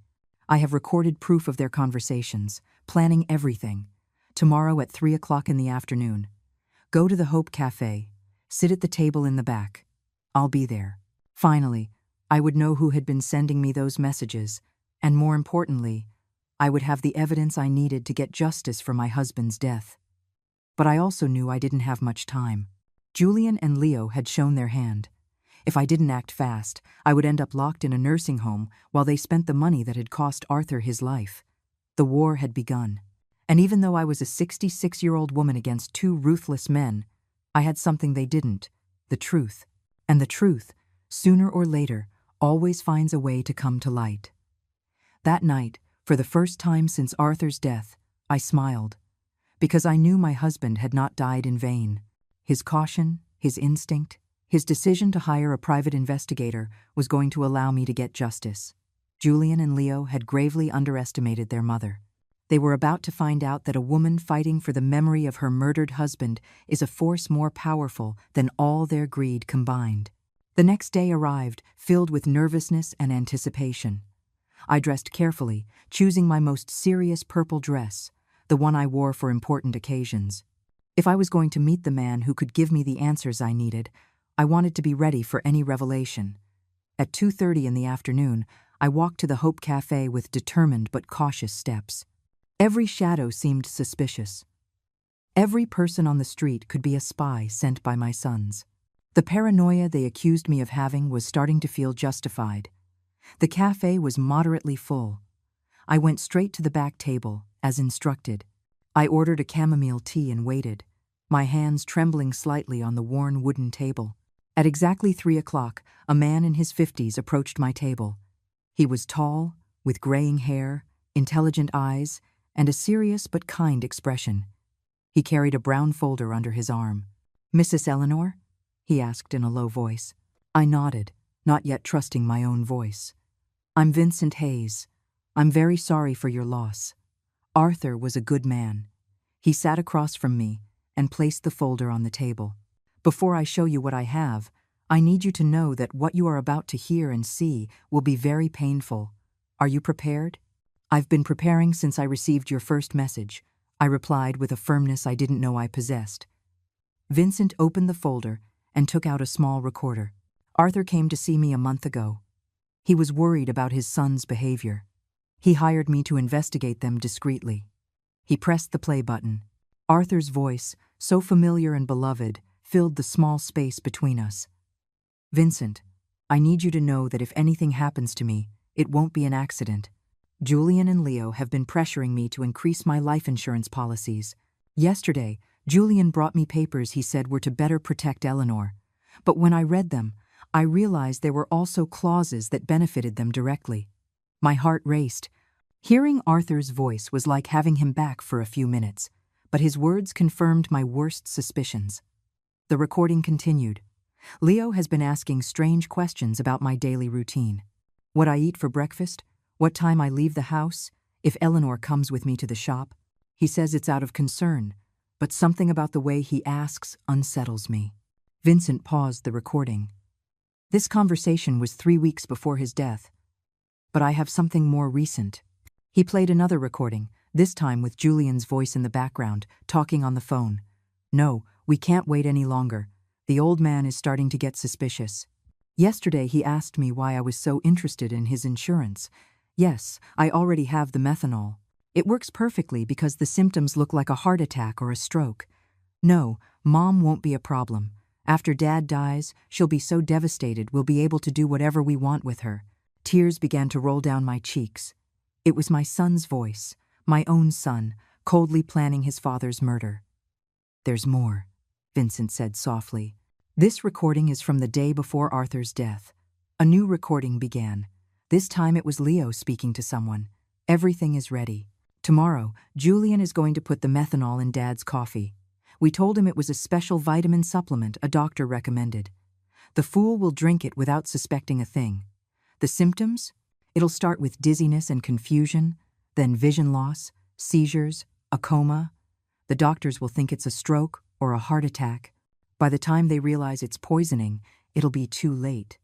I have recorded proof of their conversations, planning everything. Tomorrow at 3 o'clock in the afternoon. Go to the Hope Cafe. Sit at the table in the back. I'll be there. Finally, I would know who had been sending me those messages, and more importantly, I would have the evidence I needed to get justice for my husband's death. But I also knew I didn't have much time. Julian and Leo had shown their hand. If I didn't act fast, I would end up locked in a nursing home while they spent the money that had cost Arthur his life. The war had begun, and even though I was a 66-year-old woman against 2 ruthless men, I had something they didn't, the truth. And the truth, sooner or later, always finds a way to come to light. That night, for the first time since Arthur's death, I smiled, because I knew my husband had not died in vain. His caution, his instinct, his decision to hire a private investigator was going to allow me to get justice. Julian and Leo had gravely underestimated their mother. They were about to find out that a woman fighting for the memory of her murdered husband is a force more powerful than all their greed combined. The next day arrived, filled with nervousness and anticipation. I dressed carefully, choosing my most serious purple dress, the one I wore for important occasions. If I was going to meet the man who could give me the answers I needed, I wanted to be ready for any revelation. At 2:30 in the afternoon, I walked to the Hope Cafe with determined but cautious steps. Every shadow seemed suspicious. Every person on the street could be a spy sent by my sons. The paranoia they accused me of having was starting to feel justified. The cafe was moderately full. I went straight to the back table, as instructed. I ordered a chamomile tea and waited, my hands trembling slightly on the worn wooden table. At exactly 3 o'clock, a man in his 50s approached my table. He was tall, with graying hair, intelligent eyes, and a serious but kind expression. He carried a brown folder under his arm. "Mrs. Eleanor?" he asked in a low voice. I nodded, not yet trusting my own voice. "I'm Vincent Hayes. I'm very sorry for your loss. Arthur was a good man." He sat across from me and placed the folder on the table. "Before I show you what I have, I need you to know that what you are about to hear and see will be very painful. Are you prepared?" "I've been preparing since I received your first message," I replied with a firmness I didn't know I possessed. Vincent opened the folder and took out a small recorder. "Arthur came to see me a month ago. He was worried about his son's behavior. He hired me to investigate them discreetly." He pressed the play button. Arthur's voice, so familiar and beloved, filled the small space between us. "Vincent, I need you to know that if anything happens to me, it won't be an accident. Julian and Leo have been pressuring me to increase my life insurance policies. Yesterday, Julian brought me papers he said were to better protect Eleanor. But when I read them, I realized there were also clauses that benefited them directly. My heart raced. Hearing Arthur's voice was like having him back for a few minutes, but his words confirmed my worst suspicions. The recording continued. Leo has been asking strange questions about my daily routine. What I eat for breakfast, what time I leave the house, if Eleanor comes with me to the shop. He says it's out of concern, but something about the way he asks unsettles me. Vincent paused the recording. This conversation was 3 weeks before his death, but I have something more recent. He played another recording, this time with Julian's voice in the background, talking on the phone. No, we can't wait any longer. The old man is starting to get suspicious. Yesterday he asked me why I was so interested in his insurance. Yes, I already have the methanol. It works perfectly because the symptoms look like a heart attack or a stroke. No, Mom won't be a problem. After Dad dies, she'll be so devastated we'll be able to do whatever we want with her. Tears began to roll down my cheeks. It was my son's voice, my own son, coldly planning his father's murder. There's more, Vincent said softly. This recording is from the day before Arthur's death. A new recording began. This time it was Leo speaking to someone. Everything is ready. Tomorrow, Julian is going to put the methanol in Dad's coffee. We told him it was a special vitamin supplement a doctor recommended. The fool will drink it without suspecting a thing. The symptoms? It'll start with dizziness and confusion, then vision loss, seizures, a coma. The doctors will think it's a stroke or a heart attack. By the time they realize it's poisoning, it'll be too late.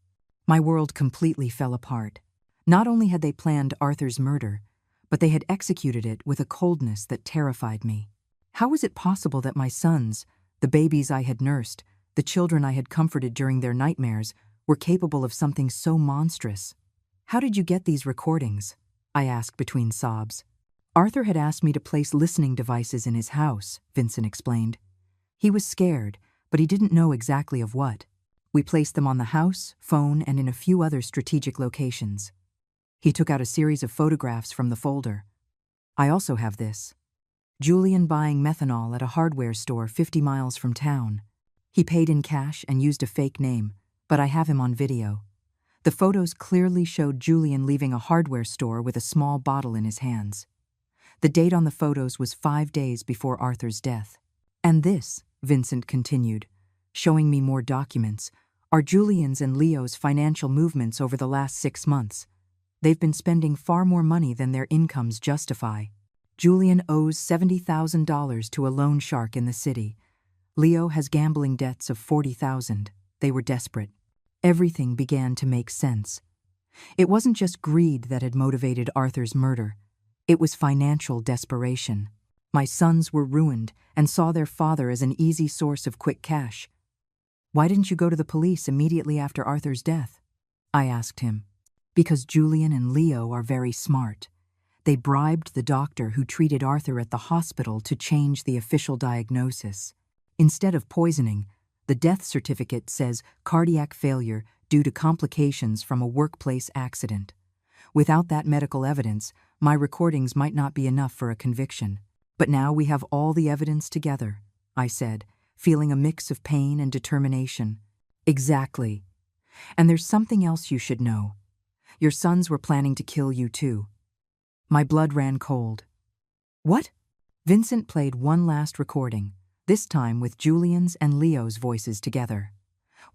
My world completely fell apart. Not only had they planned Arthur's murder, but they had executed it with a coldness that terrified me. How was it possible that my sons, the babies I had nursed, the children I had comforted during their nightmares, were capable of something so monstrous? How did you get these recordings? I asked between sobs. Arthur had asked me to place listening devices in his house, Vincent explained. He was scared, but he didn't know exactly of what. We placed them on the house, phone, and in a few other strategic locations. He took out a series of photographs from the folder. I also have this. Julian buying methanol at a hardware store 50 miles from town. He paid in cash and used a fake name, but I have him on video. The photos clearly showed Julian leaving a hardware store with a small bottle in his hands. The date on the photos was 5 days before Arthur's death. And this, Vincent continued, showing me more documents, are Julian's and Leo's financial movements over the last 6 months. They've been spending far more money than their incomes justify. Julian owes $70,000 to a loan shark in the city. Leo has gambling debts of $40,000. They were desperate. Everything began to make sense. It wasn't just greed that had motivated Arthur's murder. It was financial desperation. My sons were ruined and saw their father as an easy source of quick cash. Why didn't you go to the police immediately after Arthur's death? I asked him. Because Julian and Leo are very smart. They bribed the doctor who treated Arthur at the hospital to change the official diagnosis. Instead of poisoning, the death certificate says cardiac failure due to complications from a workplace accident. Without that medical evidence, my recordings might not be enough for a conviction. But now we have all the evidence together, I said, feeling a mix of pain and determination. Exactly. And there's something else you should know. Your sons were planning to kill you too. My blood ran cold. What? Vincent played one last recording, this time with Julian's and Leo's voices together.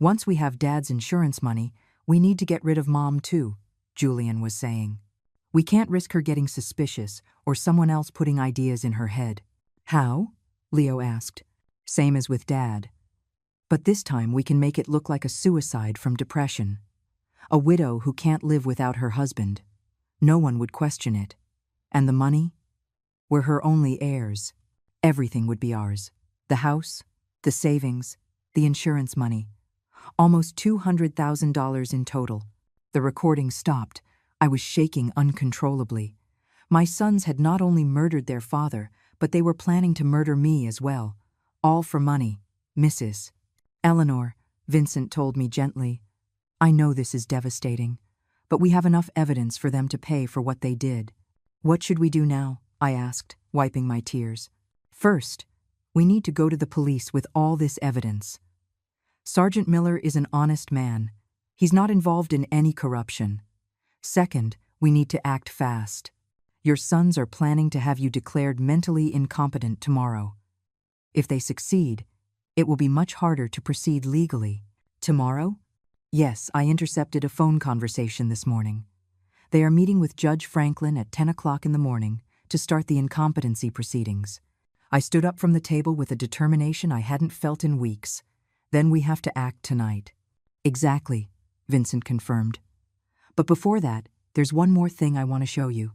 Once we have Dad's insurance money, we need to get rid of Mom too, Julian was saying. We can't risk her getting suspicious or someone else putting ideas in her head. How? Leo asked. Same as with Dad. But this time we can make it look like a suicide from depression. A widow who can't live without her husband. No one would question it. And the money? We're her only heirs. Everything would be ours. The house, the savings, the insurance money. Almost $200,000 in total. The recording stopped. I was shaking uncontrollably. My sons had not only murdered their father, but they were planning to murder me as well. All for money, Mrs. Eleanor, Vincent told me gently. I know this is devastating, but we have enough evidence for them to pay for what they did. What should we do now? I asked, wiping my tears. First, we need to go to the police with all this evidence. Sergeant Miller is an honest man. He's not involved in any corruption. Second, we need to act fast. Your sons are planning to have you declared mentally incompetent tomorrow. If they succeed, it will be much harder to proceed legally. Tomorrow? Yes, I intercepted a phone conversation this morning. They are meeting with Judge Franklin at 10 o'clock in the morning to start the incompetency proceedings. I stood up from the table with a determination I hadn't felt in weeks. Then we have to act tonight. Exactly, Vincent confirmed. But before that, there's one more thing I want to show you.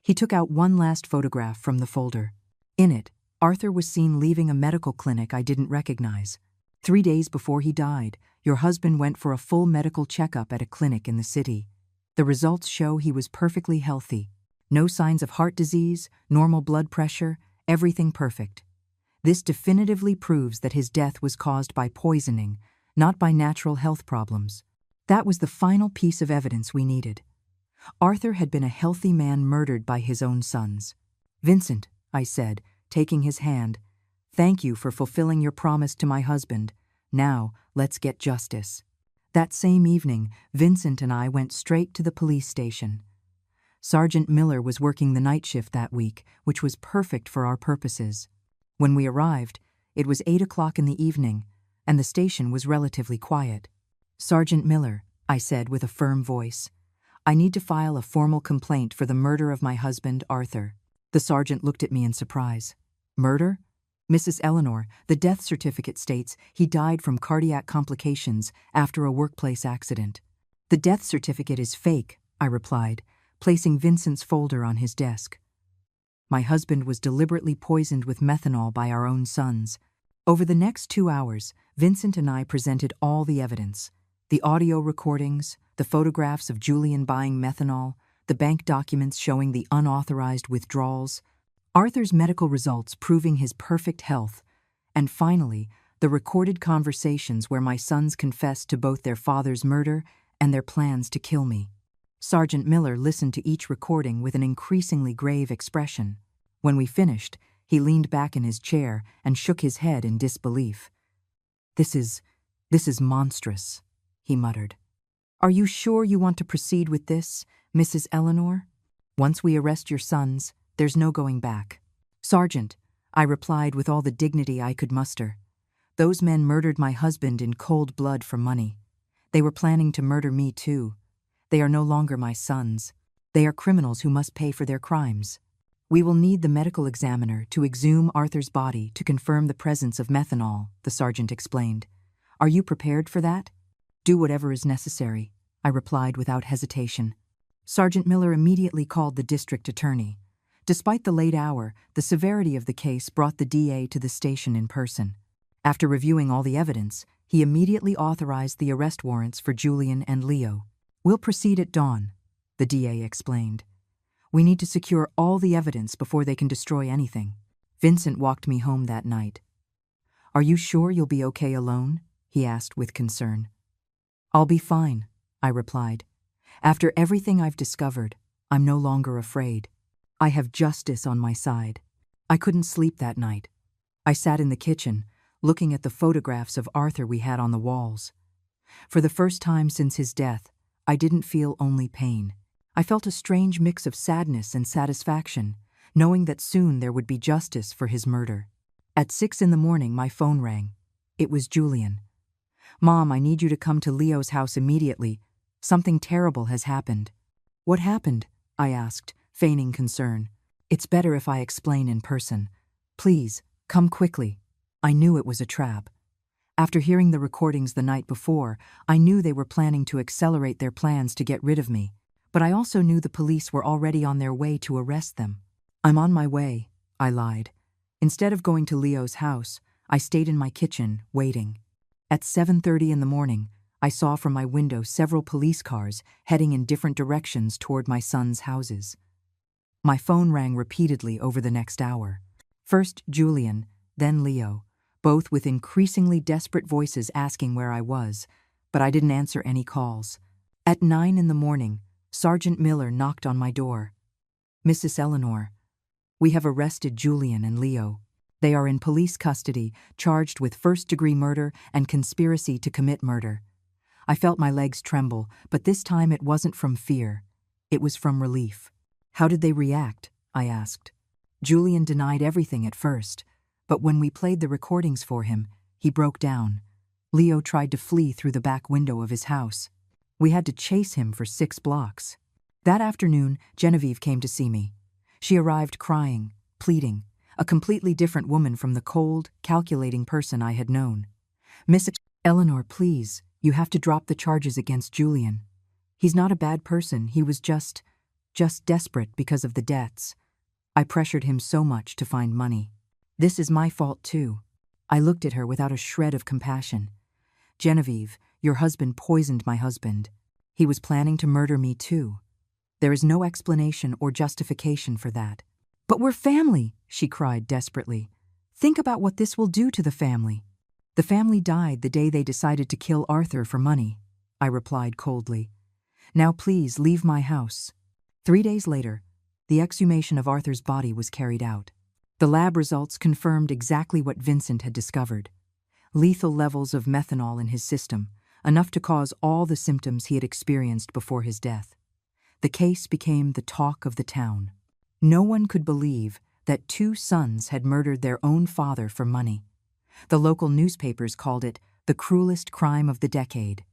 He took out one last photograph from the folder. In it, Arthur was seen leaving a medical clinic I didn't recognize. 3 days before he died, your husband went for a full medical checkup at a clinic in the city. The results show he was perfectly healthy. No signs of heart disease, normal blood pressure, everything perfect. This definitively proves that his death was caused by poisoning, not by natural health problems. That was the final piece of evidence we needed. Arthur had been a healthy man murdered by his own sons. Vincent, I said, taking his hand, thank you for fulfilling your promise to my husband. Now, let's get justice. That same evening, Vincent and I went straight to the police station. Sergeant Miller was working the night shift that week, which was perfect for our purposes. When we arrived, it was 8 o'clock in the evening, and the station was relatively quiet. Sergeant Miller, I said with a firm voice, I need to file a formal complaint for the murder of my husband, Arthur. The sergeant looked at me in surprise. Murder? Mrs. Eleanor, the death certificate states he died from cardiac complications after a workplace accident. The death certificate is fake, I replied, placing Vincent's folder on his desk. My husband was deliberately poisoned with methanol by our own sons. Over the next 2 hours, Vincent and I presented all the evidence. The audio recordings, the photographs of Julian buying methanol, the bank documents showing the unauthorized withdrawals, Arthur's medical results proving his perfect health, and finally, the recorded conversations where my sons confessed to both their father's murder and their plans to kill me. Sergeant Miller listened to each recording with an increasingly grave expression. When we finished, he leaned back in his chair and shook his head in disbelief. This is monstrous, he muttered. Are you sure you want to proceed with this, Mrs. Eleanor? Once we arrest your sons, there's no going back. Sergeant, I replied with all the dignity I could muster. Those men murdered my husband in cold blood for money. They were planning to murder me too. They are no longer my sons. They are criminals who must pay for their crimes. We will need the medical examiner to exhume Arthur's body to confirm the presence of methanol, the sergeant explained. Are you prepared for that? Do whatever is necessary, I replied without hesitation. Sergeant Miller immediately called the district attorney. Despite the late hour, the severity of the case brought the DA to the station in person. After reviewing all the evidence, he immediately authorized the arrest warrants for Julian and Leo. We'll proceed at dawn, the DA explained. We need to secure all the evidence before they can destroy anything. Vincent walked me home that night. Are you sure you'll be okay alone? He asked with concern. I'll be fine, I replied. After everything I've discovered, I'm no longer afraid. I have justice on my side. I couldn't sleep that night. I sat in the kitchen, looking at the photographs of Arthur we had on the walls. For the first time since his death, I didn't feel only pain. I felt a strange mix of sadness and satisfaction, knowing that soon there would be justice for his murder. At 6 in the morning, my phone rang. It was Julian. Mom, I need you to come to Leo's house immediately. Something terrible has happened. What happened? I asked, feigning concern. It's better if I explain in person. Please, come quickly. I knew it was a trap. After hearing the recordings the night before, I knew they were planning to accelerate their plans to get rid of me. But I also knew the police were already on their way to arrest them. I'm on my way, I lied. Instead of going to Leo's house, I stayed in my kitchen, waiting. At 7:30 in the morning, I saw from my window several police cars heading in different directions toward my sons' houses. My phone rang repeatedly over the next hour. First Julian, then Leo, both with increasingly desperate voices asking where I was, but I didn't answer any calls. At 9 in the morning, Sergeant Miller knocked on my door. Mrs. Eleanor, we have arrested Julian and Leo. They are in police custody, charged with first-degree murder and conspiracy to commit murder. I felt my legs tremble, but this time it wasn't from fear. It was from relief. How did they react? I asked. Julian denied everything at first, but when we played the recordings for him, he broke down. Leo tried to flee through the back window of his house. We had to chase him for 6 blocks. That afternoon, Genevieve came to see me. She arrived crying, pleading, a completely different woman from the cold, calculating person I had known. Miss Eleanor, please, you have to drop the charges against Julian. He's not a bad person, he was just desperate because of the debts. I pressured him so much to find money. This is my fault too. I looked at her without a shred of compassion. Genevieve, your husband poisoned my husband. He was planning to murder me too. There is no explanation or justification for that. But we're family, she cried desperately. Think about what this will do to the family. The family died the day they decided to kill Arthur for money, I replied coldly. Now please leave my house. 3 days later, the exhumation of Arthur's body was carried out. The lab results confirmed exactly what Vincent had discovered. Lethal levels of methanol in his system, enough to cause all the symptoms he had experienced before his death. The case became the talk of the town. No one could believe that 2 sons had murdered their own father for money. The local newspapers called it the cruelest crime of the decade.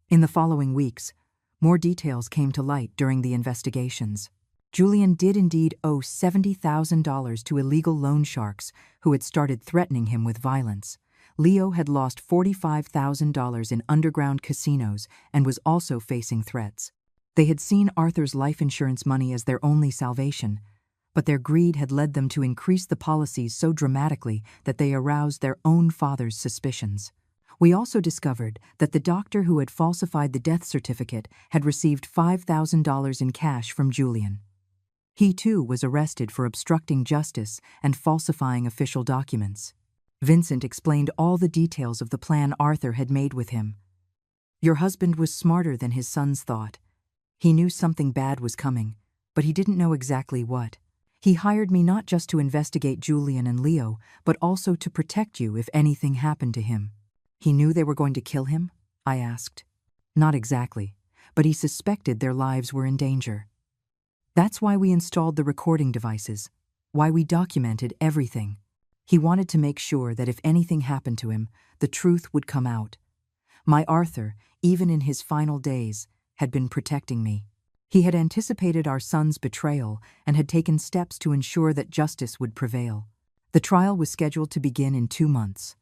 In the following weeks, more details came to light during the investigations. Julian did indeed owe $70,000 to illegal loan sharks who had started threatening him with violence. Leo had lost $45,000 in underground casinos and was also facing threats. They had seen Arthur's life insurance money as their only salvation, but their greed had led them to increase the policies so dramatically that they aroused their own father's suspicions. We also discovered that the doctor who had falsified the death certificate had received $5,000 in cash from Julian. He too was arrested for obstructing justice and falsifying official documents. Vincent explained all the details of the plan Arthur had made with him. Your husband was smarter than his sons thought. He knew something bad was coming, but he didn't know exactly what. He hired me not just to investigate Julian and Leo, but also to protect you if anything happened to him. He knew they were going to kill him? I asked. Not exactly, but he suspected their lives were in danger. That's why we installed the recording devices, why we documented everything. He wanted to make sure that if anything happened to him, the truth would come out. My Arthur, even in his final days, had been protecting me. He had anticipated our son's betrayal and had taken steps to ensure that justice would prevail. The trial was scheduled to begin in 2 months.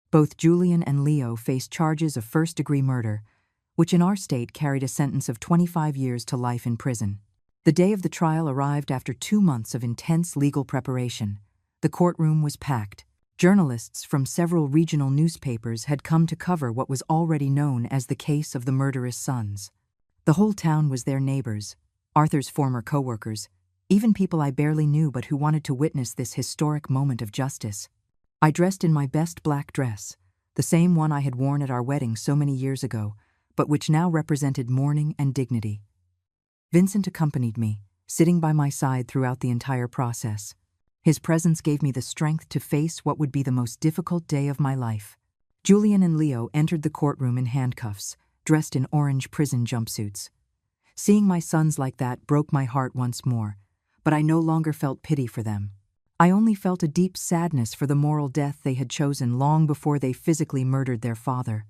Both Julian and Leo faced charges of first-degree murder, which in our state carried a sentence of 25 years to life in prison. The day of the trial arrived after 2 months of intense legal preparation. The courtroom was packed. Journalists from several regional newspapers had come to cover what was already known as the case of the murderous sons. The whole town was their neighbors, Arthur's former co-workers, even people I barely knew but who wanted to witness this historic moment of justice. I dressed in my best black dress, the same one I had worn at our wedding so many years ago, but which now represented mourning and dignity. Vincent accompanied me, sitting by my side throughout the entire process. His presence gave me the strength to face what would be the most difficult day of my life. Julian and Leo entered the courtroom in handcuffs, dressed in orange prison jumpsuits. Seeing my sons like that broke my heart once more, but I no longer felt pity for them. I only felt a deep sadness for the moral death they had chosen long before they physically murdered their father.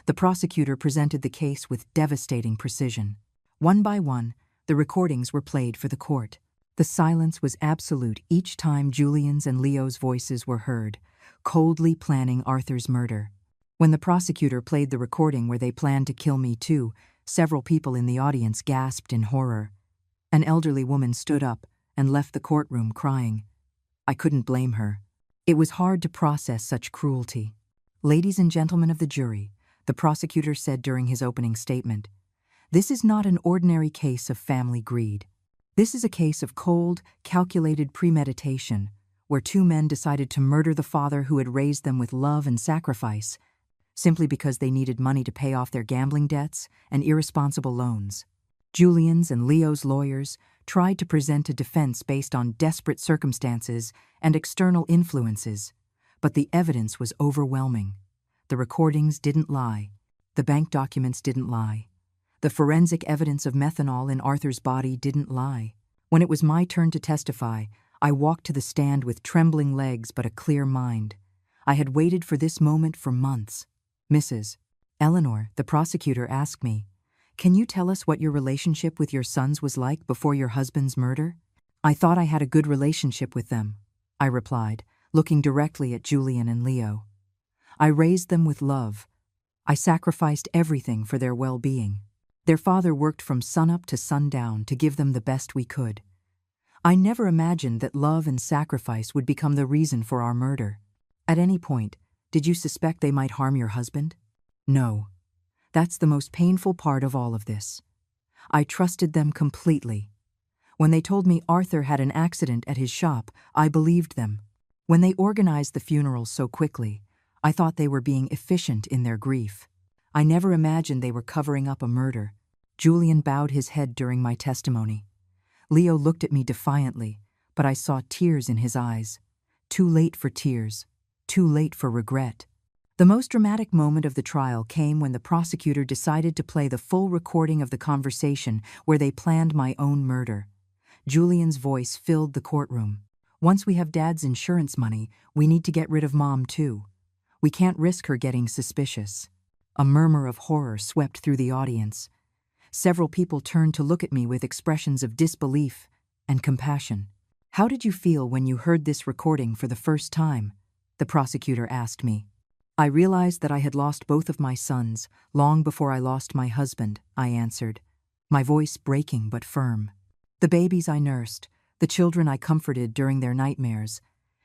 The prosecutor presented the case with devastating precision. One by one, the recordings were played for the court. The silence was absolute each time Julian's and Leo's voices were heard, coldly planning Arthur's murder. When the prosecutor played the recording where they planned to kill me too, several people in the audience gasped in horror. An elderly woman stood up and left the courtroom crying. I couldn't blame her. It was hard to process such cruelty. Ladies and gentlemen of the jury, the prosecutor said during his opening statement, this is not an ordinary case of family greed. This is a case of cold, calculated premeditation, where 2 men decided to murder the father who had raised them with love and sacrifice, simply because they needed money to pay off their gambling debts and irresponsible loans. Julian's and Leo's lawyers tried to present a defense based on desperate circumstances and external influences, but the evidence was overwhelming. The recordings didn't lie. The bank documents didn't lie. The forensic evidence of methanol in Arthur's body didn't lie. When it was my turn to testify, I walked to the stand with trembling legs but a clear mind. I had waited for this moment for months. Mrs. Eleanor, the prosecutor asked me, "Can you tell us what your relationship with your sons was like before your husband's murder?" "I thought I had a good relationship with them," I replied, looking directly at Julian and Leo. "I raised them with love. I sacrificed everything for their well-being. Their father worked from sunup to sundown to give them the best we could. I never imagined that love and sacrifice would become the reason for our murder. At any point, did you suspect they might harm your husband?" "No. That's the most painful part of all of this. I trusted them completely. When they told me Arthur had an accident at his shop, I believed them. When they organized the funeral so quickly, I thought they were being efficient in their grief. I never imagined they were covering up a murder." Julian bowed his head during my testimony. Leo looked at me defiantly, but I saw tears in his eyes. Too late for tears. Too late for regret. The most dramatic moment of the trial came when the prosecutor decided to play the full recording of the conversation where they planned my own murder. Julian's voice filled the courtroom. "Once we have Dad's insurance money, we need to get rid of Mom too. We can't risk her getting suspicious." A murmur of horror swept through the audience. Several people turned to look at me with expressions of disbelief and compassion. "How did you feel when you heard this recording for the first time?" the prosecutor asked me. "I realized that I had lost both of my sons long before I lost my husband," I answered, my voice breaking but firm. "The babies I nursed, the children I comforted during their nightmares,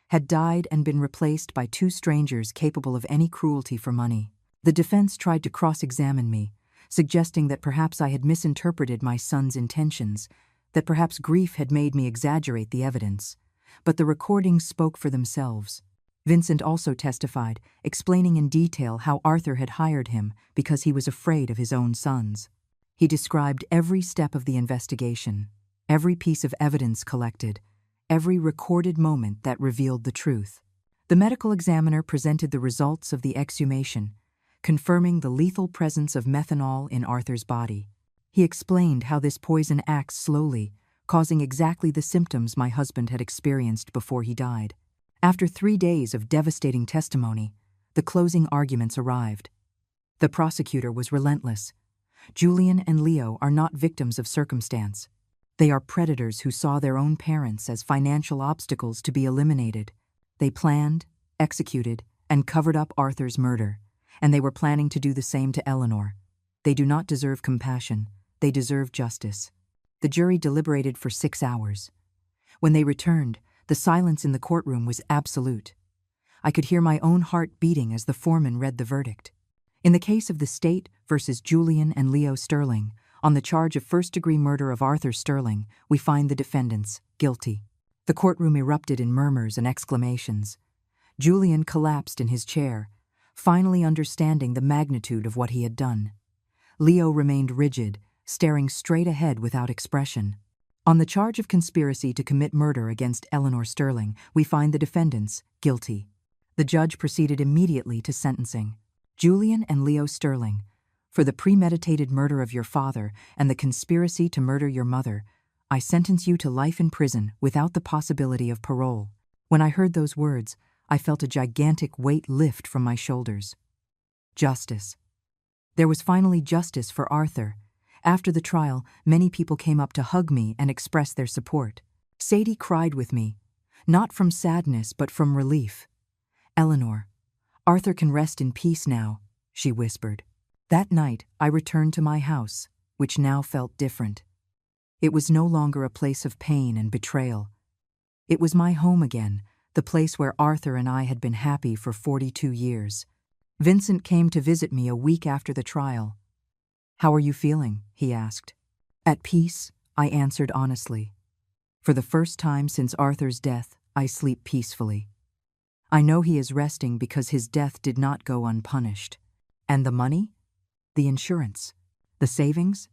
had died and been replaced by two strangers capable of any cruelty for money." The defense tried to cross-examine me, suggesting that perhaps I had misinterpreted my son's intentions, that perhaps grief had made me exaggerate the evidence. But the recordings spoke for themselves. Vincent also testified, explaining in detail how Arthur had hired him because he was afraid of his own sons. He described every step of the investigation, every piece of evidence collected, every recorded moment that revealed the truth. The medical examiner presented the results of the exhumation, confirming the lethal presence of methanol in Arthur's body. He explained how this poison acts slowly, causing exactly the symptoms my husband had experienced before he died. After 3 days of devastating testimony, the closing arguments arrived. The prosecutor was relentless. "Julian and Leo are not victims of circumstance. They are predators who saw their own parents as financial obstacles to be eliminated. They planned, executed, and covered up Arthur's murder, and they were planning to do the same to Eleanor. They do not deserve compassion. They deserve justice." The jury deliberated for 6 hours. When they returned, the silence in the courtroom was absolute. I could hear my own heart beating as the foreman read the verdict. In the case of the state versus Julian and Leo Sterling, on the charge of first-degree murder of Arthur Sterling, we find the defendants guilty. The courtroom erupted in murmurs and exclamations. Julian collapsed in his chair, finally understanding the magnitude of what he had done. Leo remained rigid, staring straight ahead without expression. On the charge of conspiracy to commit murder against Eleanor Sterling, we find the defendants guilty. The judge proceeded immediately to sentencing. "Julian and Leo Sterling, for the premeditated murder of your father and the conspiracy to murder your mother, I sentence you to life in prison without the possibility of parole." When I heard those words, I felt a gigantic weight lift from my shoulders. Justice. There was finally justice for Arthur. After the trial, many people came up to hug me and express their support. Sadie cried with me, not from sadness but from relief. "Eleanor, Arthur can rest in peace now," she whispered. That night, I returned to my house, which now felt different. It was no longer a place of pain and betrayal. It was my home again, the place where Arthur and I had been happy for 42 years. Vincent came to visit me a week after the trial. "How are you feeling?" he asked. "At peace," I answered honestly. "For the first time since Arthur's death, I sleep peacefully. I know he is resting because his death did not go unpunished." "And the money? The insurance? The savings?"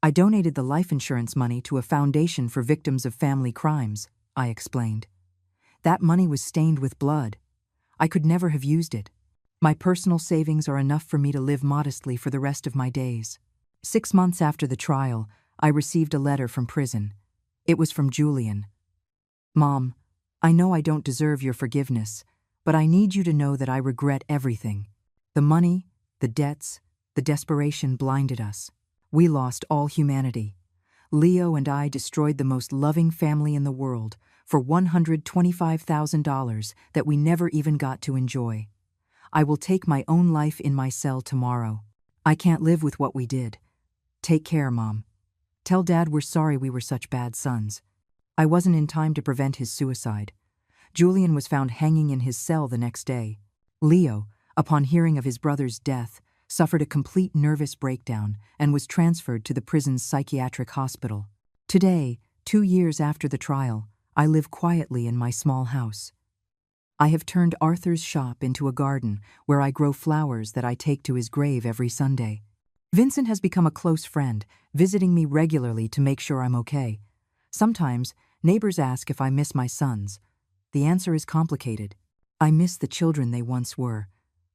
"I donated the life insurance money to a foundation for victims of family crimes," I explained. "That money was stained with blood. I could never have used it. My personal savings are enough for me to live modestly for the rest of my days." 6 months after the trial, I received a letter from prison. It was from Julian. "Mom, I know I don't deserve your forgiveness, but I need you to know that I regret everything. The money, The debts, the desperation blinded us. We lost all humanity. Leo and I destroyed the most loving family in the world for $125,000 that we never even got to enjoy. I will take my own life in my cell tomorrow. I can't live with what we did. Take care, Mom. Tell Dad we're sorry we were such bad sons. I wasn't in time to prevent his suicide. Julian was found hanging in his cell the next day. Leo, upon hearing of his brother's death, suffered a complete nervous breakdown and was transferred to the prison's psychiatric hospital. Today, 2 years after the trial, I live quietly in my small house. I have turned Arthur's shop into a garden where I grow flowers that I take to his grave every Sunday. Vincent has become a close friend, visiting me regularly to make sure I'm okay. Sometimes, neighbors ask if I miss my sons. The answer is complicated. I miss the children they once were,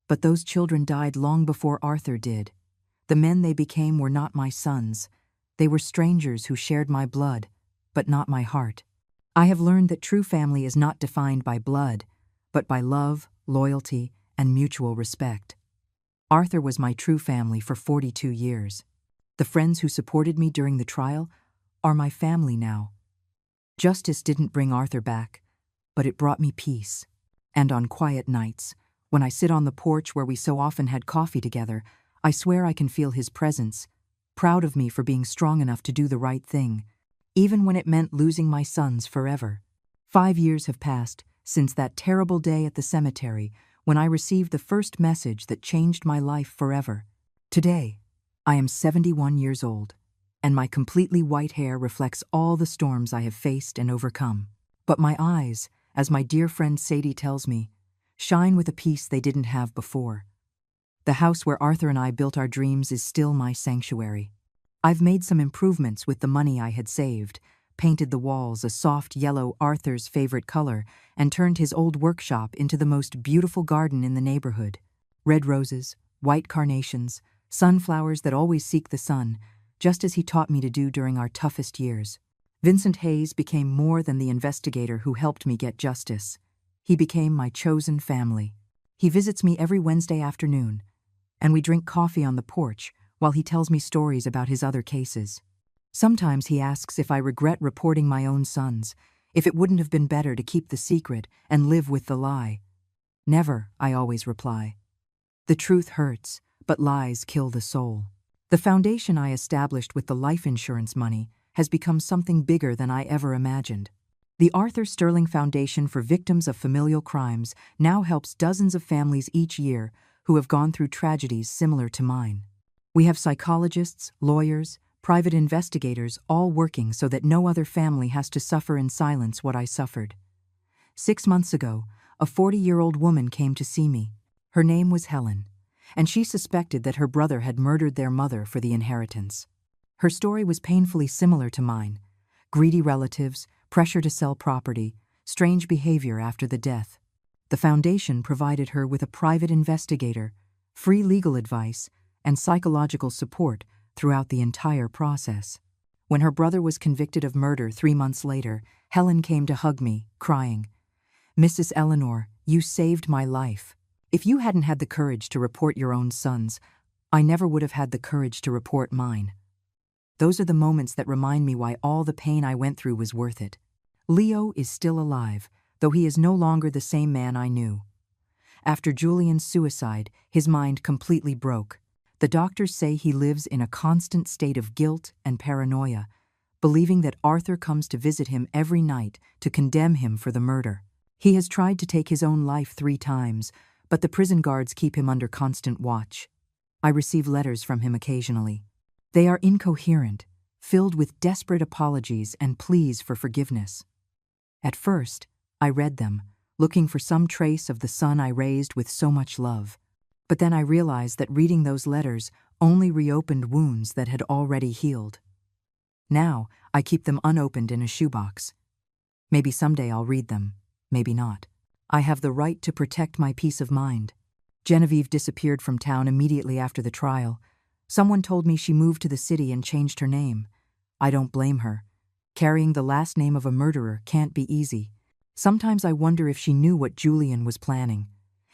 but those children died long before Arthur did. The men they became were not my sons. They were strangers who shared my blood, but not my heart. I have learned that true family is not defined by blood, but by love, loyalty, and mutual respect. Arthur was my true family for 42 years. The friends who supported me during the trial are my family now. Justice didn't bring Arthur back, but it brought me peace. And on quiet nights, when I sit on the porch where we so often had coffee together, I swear I can feel his presence, proud of me for being strong enough to do the right thing, even when it meant losing my sons forever. 5 years have passed since that terrible day at the cemetery when I received the first message that changed my life forever. Today, I am 71 years old, and my completely white hair reflects all the storms I have faced and overcome. But my eyes, as my dear friend Sadie tells me, shine with a peace they didn't have before. The house where Arthur and I built our dreams is still my sanctuary. I've made some improvements with the money I had saved, painted the walls a soft yellow, Arthur's favorite color, and turned his old workshop into the most beautiful garden in the neighborhood. Red roses, white carnations, sunflowers that always seek the sun, just as he taught me to do during our toughest years. Vincent Hayes became more than the investigator who helped me get justice. He became my chosen family. He visits me every Wednesday afternoon, and we drink coffee on the porch while he tells me stories about his other cases. Sometimes he asks if I regret reporting my own sons, if it wouldn't have been better to keep the secret and live with the lie. Never, I always reply. The truth hurts, but lies kill the soul. The foundation I established with the life insurance money has become something bigger than I ever imagined. The Arthur Sterling Foundation for Victims of Familial Crimes now helps dozens of families each year who have gone through tragedies similar to mine. We have psychologists, lawyers, private investigators all working so that no other family has to suffer in silence what I suffered. 6 months ago, a 40-year-old woman came to see me. Her name was Helen, and she suspected that her brother had murdered their mother for the inheritance. Her story was painfully similar to mine: greedy relatives, pressure to sell property, strange behavior after the death. The foundation provided her with a private investigator, free legal advice, and psychological support throughout the entire process. When her brother was convicted of murder 3 months later, Helen came to hug me, crying, "Mrs. Eleanor, you saved my life. If you hadn't had the courage to report your own sons, I never would have had the courage to report mine." Those are the moments that remind me why all the pain I went through was worth it. Leo is still alive, though he is no longer the same man I knew. After Julian's suicide, his mind completely broke. The doctors say he lives in a constant state of guilt and paranoia, believing that Arthur comes to visit him every night to condemn him for the murder. He has tried to take his own life 3 times, but the prison guards keep him under constant watch. I receive letters from him occasionally. They are incoherent, filled with desperate apologies and pleas for forgiveness. At first, I read them, looking for some trace of the son I raised with so much love. But then I realized that reading those letters only reopened wounds that had already healed. Now, I keep them unopened in a shoebox. Maybe someday I'll read them, maybe not. I have the right to protect my peace of mind. Genevieve disappeared from town immediately after the trial. Someone told me she moved to the city and changed her name. I don't blame her. Carrying the last name of a murderer can't be easy. Sometimes I wonder if she knew what Julian was planning,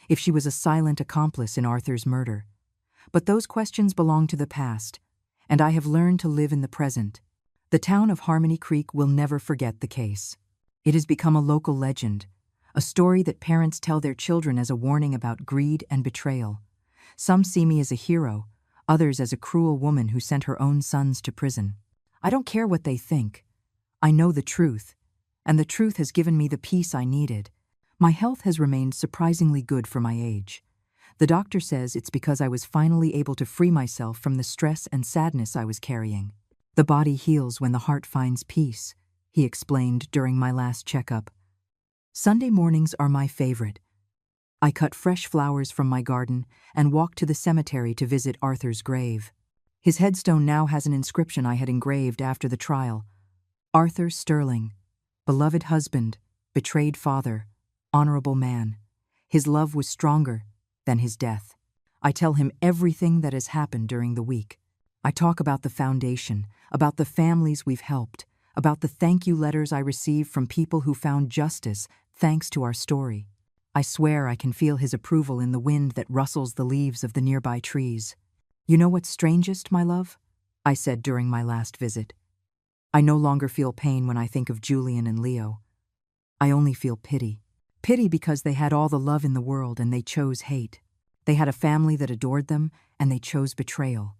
if she was a silent accomplice in Arthur's murder. But those questions belong to the past, and I have learned to live in the present. The town of Harmony Creek will never forget the case. It has become a local legend, a story that parents tell their children as a warning about greed and betrayal. Some see me as a hero, others as a cruel woman who sent her own sons to prison. I don't care what they think. I know the truth, and the truth has given me the peace I needed. My health has remained surprisingly good for my age. The doctor says it's because I was finally able to free myself from the stress and sadness I was carrying. The body heals when the heart finds peace, he explained during my last checkup. Sunday mornings are my favorite. I cut fresh flowers from my garden and walk to the cemetery to visit Arthur's grave. His headstone now has an inscription I had engraved after the trial. Arthur Sterling, beloved husband, betrayed father, honorable man. His love was stronger than his death. I tell him everything that has happened during the week. I talk about the foundation, about the families we've helped, about the thank you letters I received from people who found justice thanks to our story. I swear I can feel his approval in the wind that rustles the leaves of the nearby trees. You know what's strangest, my love? I said during my last visit. I no longer feel pain when I think of Julian and Leo. I only feel pity. Pity because they had all the love in the world and they chose hate. They had a family that adored them and they chose betrayal.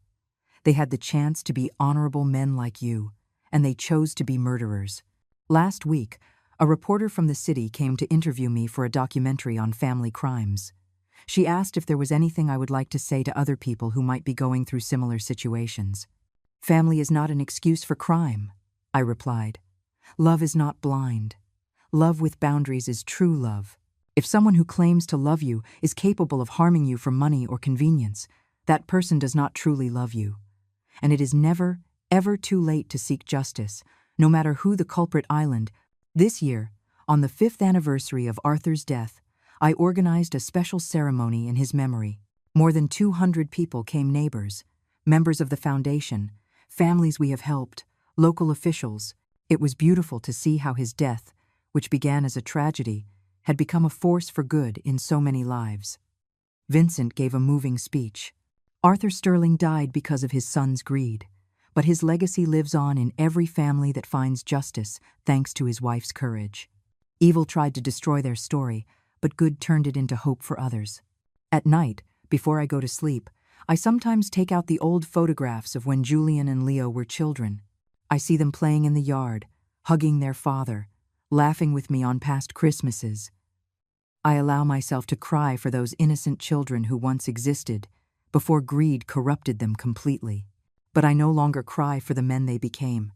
They had the chance to be honorable men like you, and they chose to be murderers. Last week, a reporter from the city came to interview me for a documentary on family crimes. She asked if there was anything I would like to say to other people who might be going through similar situations. Family is not an excuse for crime, I replied. Love is not blind. Love with boundaries is true love. If someone who claims to love you is capable of harming you for money or convenience, that person does not truly love you. And it is never, ever too late to seek justice, no matter who the culprit island. This year, on the 5th anniversary of Arthur's death, I organized a special ceremony in his memory. More than 200 people came, neighbors, members of the foundation, families we have helped, local officials. It was beautiful to see how his death, which began as a tragedy, had become a force for good in so many lives. Vincent gave a moving speech. Arthur Sterling died because of his son's greed, but his legacy lives on in every family that finds justice thanks to his wife's courage. Evil tried to destroy their story, but good turned it into hope for others. At night, before I go to sleep, I sometimes take out the old photographs of when Julian and Leo were children. I see them playing in the yard, hugging their father, laughing with me on past Christmases. I allow myself to cry for those innocent children who once existed, before greed corrupted them completely. But I no longer cry for the men they became.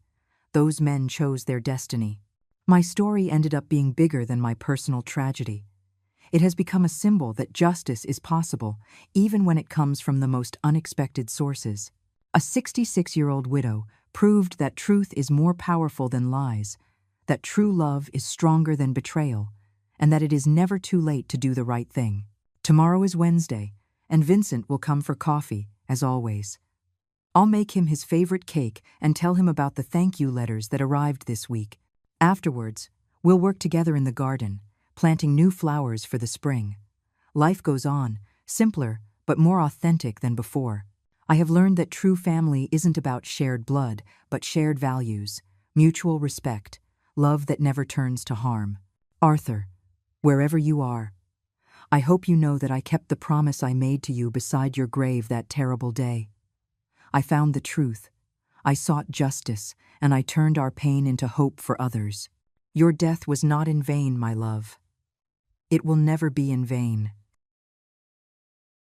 Those men chose their destiny. My story ended up being bigger than my personal tragedy. It has become a symbol that justice is possible, even when it comes from the most unexpected sources. A 66-year-old widow proved that truth is more powerful than lies, that true love is stronger than betrayal, and that it is never too late to do the right thing. Tomorrow is Wednesday, and Vincent will come for coffee, as always. I'll make him his favorite cake and tell him about the thank you letters that arrived this week. Afterwards, we'll work together in the garden, planting new flowers for the spring. Life goes on, simpler but more authentic than before. I have learned that true family isn't about shared blood, but shared values, mutual respect, love that never turns to harm. Arthur, wherever you are, I hope you know that I kept the promise I made to you beside your grave that terrible day. I found the truth. I sought justice, and I turned our pain into hope for others. Your death was not in vain, my love. It will never be in vain.